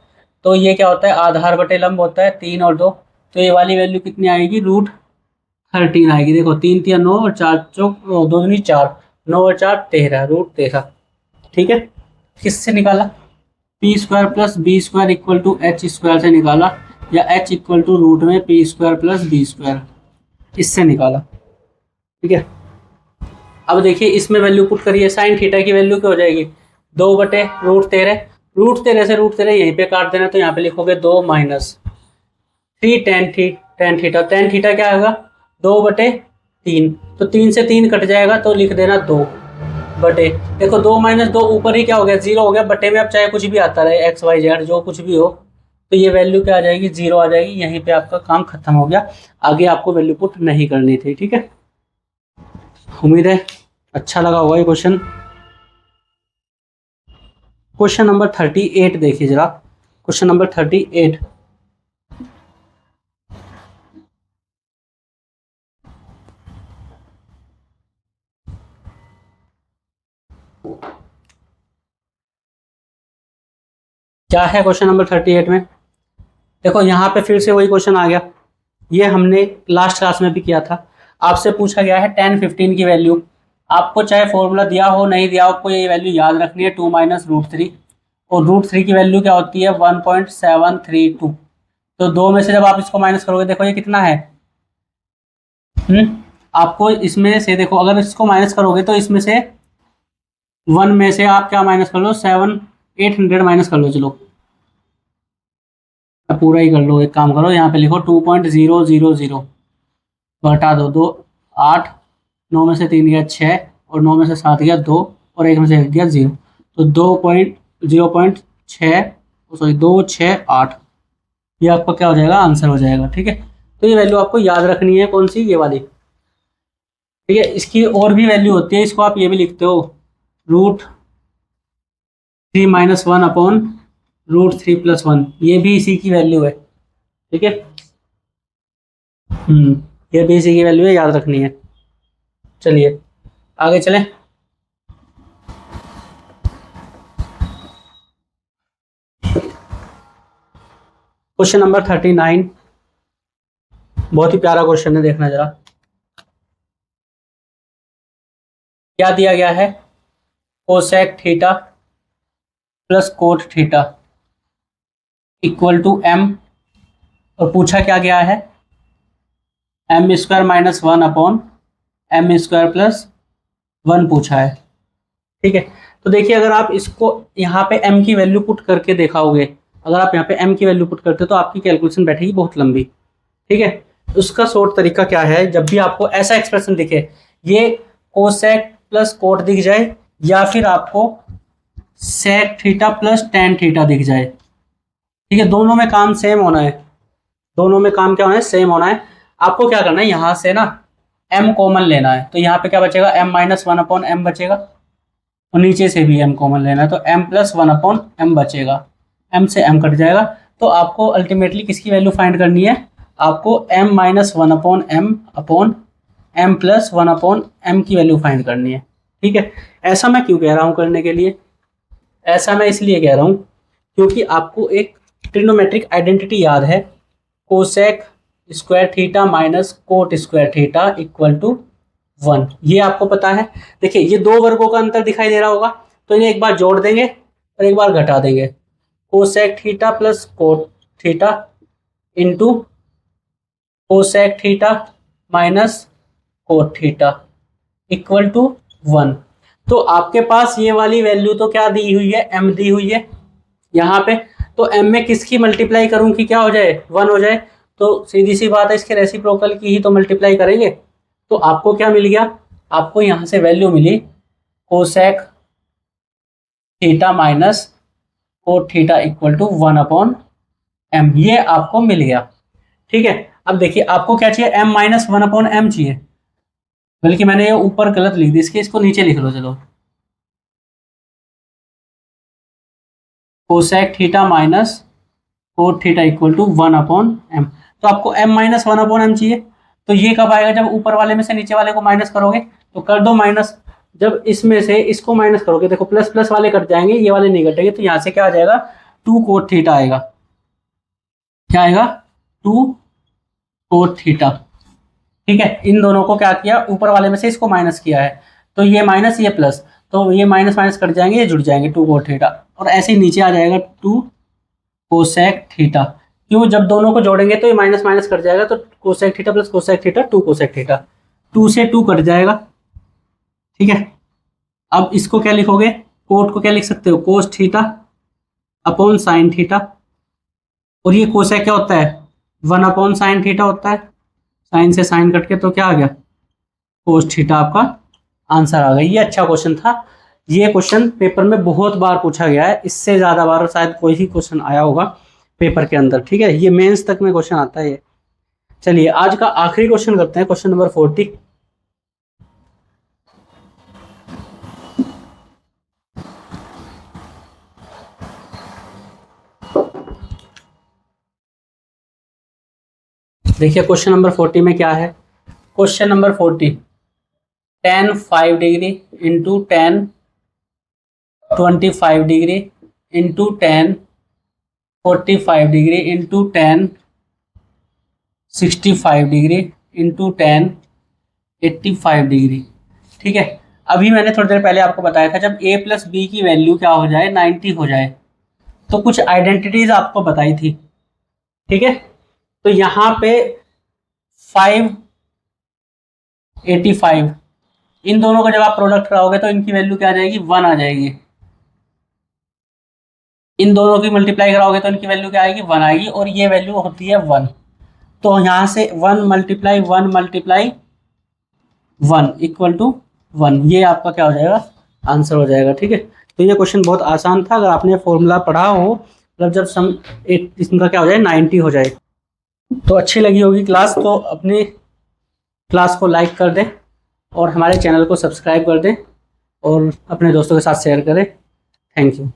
तो ये क्या होता है आधार बटे लंब होता है 3 और 2, तो ये वाली वैल्यू कितनी आएगी √13 आएगी। देखो 3 3 9 और 4 चौक 2 दूनी 4, 9 और 4 13, √13। ठीक है, किससे निकाला, p² + b² = h² से निकाला, या h = रूट में p² + b², इससे निकाला। ठीक है, अब देखिए इसमें वैल्यू पुट करिए, साइन थीटा की वैल्यू क्या हो जाएगी 2/√13, √13 से √13 यहीं पे काट देना, तो यहाँ पे लिखोगे 2 - 3 tan थीटा, tan थीटा क्या आएगा 2/3, तो 3 से 3 कट जाएगा, तो लिख देना 2 बटे, देखो 2 - 2 ऊपर ही क्या हो गया 0 हो गया, बटे में अब चाहे कुछ भी आता रहे x y z जो कुछ भी हो, तो ये वैल्यू क्या आ जाएगी 0 आ जाएगी। यहीं पे आपका काम खत्म हो गया, आगे आपको वैल्यू पुट नहीं करनी थी। ठीक है, उम्मीद है अच्छा लगा होगा ये क्वेश्चन। क्वेश्चन नंबर 38 देखिए जरा, क्वेश्चन नंबर 38। क्या है क्वेश्चन नंबर 38 में, देखो यहाँ पे फिर से वही क्वेश्चन आ गया, ये हमने लास्ट क्लास में भी किया था। आपसे पूछा गया है tan 15 की वैल्यू, आपको चाहे फॉर्मूला दिया हो नहीं दिया हो, आपको ये वैल्यू याद रखनी है 2 - √3, और √3 की वैल्यू क्या होती है 1.732, तो 2 में से जब आप इसको माइनस करोगे देखो ये कितना है, आपको इसमें से देखो अगर इसको माइनस करोगे तो इसमें से 1 में से आप क्या माइनस कर लो 800 माइनस कर लो, चलो पूरा ही कर लो, एक काम करो यहाँ पे लिखो 2.000 घटा दो, 2 8, 9 में से 3 गया 6, और 9 में से 7 गया 2, और 1 में से 1 गया 0, तो 2.0.6 2 6 8, ये आपका क्या हो जाएगा आंसर हो जाएगा। ठीक है, तो ये वैल्यू आपको याद रखनी है, कौन सी, ये वाली। ठीक है, इसकी और भी वैल्यू होती है, इसको आप ये भी लिखते हो √3 - 1 अपॉन √3 + 1, ये भी इसी की वैल्यू है। ठीक है, ये भी इसी की वैल्यू है, याद रखनी है। चलिए आगे चलें। क्वेश्चन नंबर 39, बहुत ही प्यारा क्वेश्चन है, देखना जरा क्या दिया गया है। Cosec theta plus cot theta equal to m, और पूछा क्या गया है, m² - 1 अपॉन m² + 1 पूछा है। ठीक है, तो देखिए अगर आप इसको यहाँ पे m की वैल्यू पुट करके देखाओगे, अगर आप यहाँ पे m की वैल्यू पुट करते हो तो आपकी कैलकुलेशन बैठेगी बहुत लंबी। ठीक है, उसका शॉर्ट तरीका क्या है, जब भी आपको ऐसा एक्सप्रेशन दिखे, ये कोसेक प्लस कोट दिख जाए या फिर आपको sec theta plus tan theta दिख जाए, ठीक है, दोनों में काम सेम होना है, दोनों में काम क्या होना है, सेम होना है। आपको क्या करना है, यहाँ से ना m कॉमन लेना है, तो यहाँ पे क्या बचेगा, m - 1 अपॉन m बचेगा, और नीचे से भी m कॉमन लेना है, तो m + 1 अपॉन m बचेगा, m से m कट जाएगा। तो आपको अल्टीमेटली किसकी वैल्यू फाइंड करनी है, आपको m - 1 upon m upon m + 1 upon m की वैल्यू फाइंड करनी है। ठीक है, ऐसा मैं क्यों कह रहा हूँ करने के लिए, ऐसा मैं इसलिए कह रहा हूँ क्योंकि आपको एक ट्रिग्नोमेट्रिक आइडेंटिटी याद है, cosec square theta minus cot square theta equal to 1, ये आपको पता है। देखिए ये दो वर्गों का अंतर दिखाई दे रहा होगा, तो इन्हें एक बार जोड़ देंगे और एक बार घटा देंगे, cosec theta plus cot theta into cosec theta minus cot theta equal to 1। तो आपके पास ये वाली वैल्यू तो क्या दी हुई है, m दी हुई है यहाँ पे, तो m में किसकी मल्टीप्लाई करूं कि क्या हो जाए, 1 हो जाए। तो सीधी सी बात है, इसके रेसिप्रोकल की ही तो मल्टीप्लाई करेंगे। तो आपको क्या मिल गया, आपको यहाँ से वैल्यू मिली cosec theta minus cot theta equal to 1 upon m, ये आपको मिल गया। ठीक है, अब देखिए आपको क्या चाहिए, m - 1 अपॉन m चाहिए, बल्कि मैंने ये ऊपर गलत लिख दी, इसको नीचे लिख लो। चलो, cosec theta minus cot theta equal to 1 upon m, तो आपको m - 1 अपॉन m चाहिए। तो ये कब आएगा, जब ऊपर वाले में से नीचे वाले को माइनस करोगे, तो कर दो माइनस, जब इसमें से इसको माइनस करोगे, देखो प्लस प्लस वाले कट जाएंगे, ये वाले नहीं कटेंगे, तो यहाँ से क्या आ जाएगा, 2 कोट थीटा आएगा। क्या आएगा, 2 कोट थीटा। ठीक है, इन दोनों को क्या किया, ऊपर वाले में से इसको माइनस किया है, तो ये माइनस ये प्लस, तो ये माइनस माइनस कट जाएंगे, ये जुड़ जाएंगे, 2 कोट थीटा, और ऐसे ही नीचे आ जाएगा 2 कोसेक थीटा। क्यों, जब दोनों को जोड़ेंगे तो ये माइनस माइनस कट जाएगा, तो cosec theta plus cosec theta 2 cosec theta, 2 से 2 कट जाएगा। ठीक है, अब इसको क्या लिखोगे, कोट को क्या लिख सकते हो, cos theta upon sine theta, और ये कोसेक क्या होता है, 1 अपॉन साइन थीटा होता है, साइन से साइन कट के तो क्या आ गया, कोस थीटा, आपका आंसर आ गया। ये अच्छा क्वेश्चन था, ये क्वेश्चन पेपर में बहुत बार पूछा गया है, इससे ज़्यादा बार शायद कोई ही क्वेश्चन आया होगा पेपर के अंदर। ठीक है, ये मेंस तक में क्वेश्चन आता है ये। चलिए आज का आखिरी क्वेश्चन करते हैं, क्वेश्चन नंबर 40। देखिए क्वेश्चन नंबर 40 में क्या है, question number 40, tan 5 degree into tan 25 degree into tan 45 degree into tan 65 degree into tan 85 degree. ठीक है, अभी मैंने थोड़ी देर पहले आपको बताया था, जब a प्लस बी की वैल्यू क्या हो जाए, 90 हो जाए, तो कुछ आइडेंटिटीज आपको बताई थी। ठीक है, तो यहाँ पे 585, इन दोनों का जब आप प्रोडक्ट कराओगे तो इनकी वैल्यू क्या आ जाएगी, 1 आ जाएगी। इन दोनों की मल्टीप्लाई कराओगे तो इनकी वैल्यू क्या आएगी, 1 आएगी, और ये वैल्यू होती है 1। तो यहाँ से 1 मल्टीप्लाई 1 मल्टीप्लाई 1 इक्वल टू 1, ये आपका क्या हो जाएगा, आंसर हो जाएगा। ठीक है, तो ये क्वेश्चन बहुत आसान था, अगर आपने फॉर्मूला पढ़ा हो, मतलब जब सम इनका क्या हो जाए, 90 हो जाए, तो अच्छी लगी होगी क्लास तो अपनी क्लास को लाइक कर दें और हमारे चैनल को सब्सक्राइब कर दें और अपने दोस्तों के साथ शेयर करें। Thank you.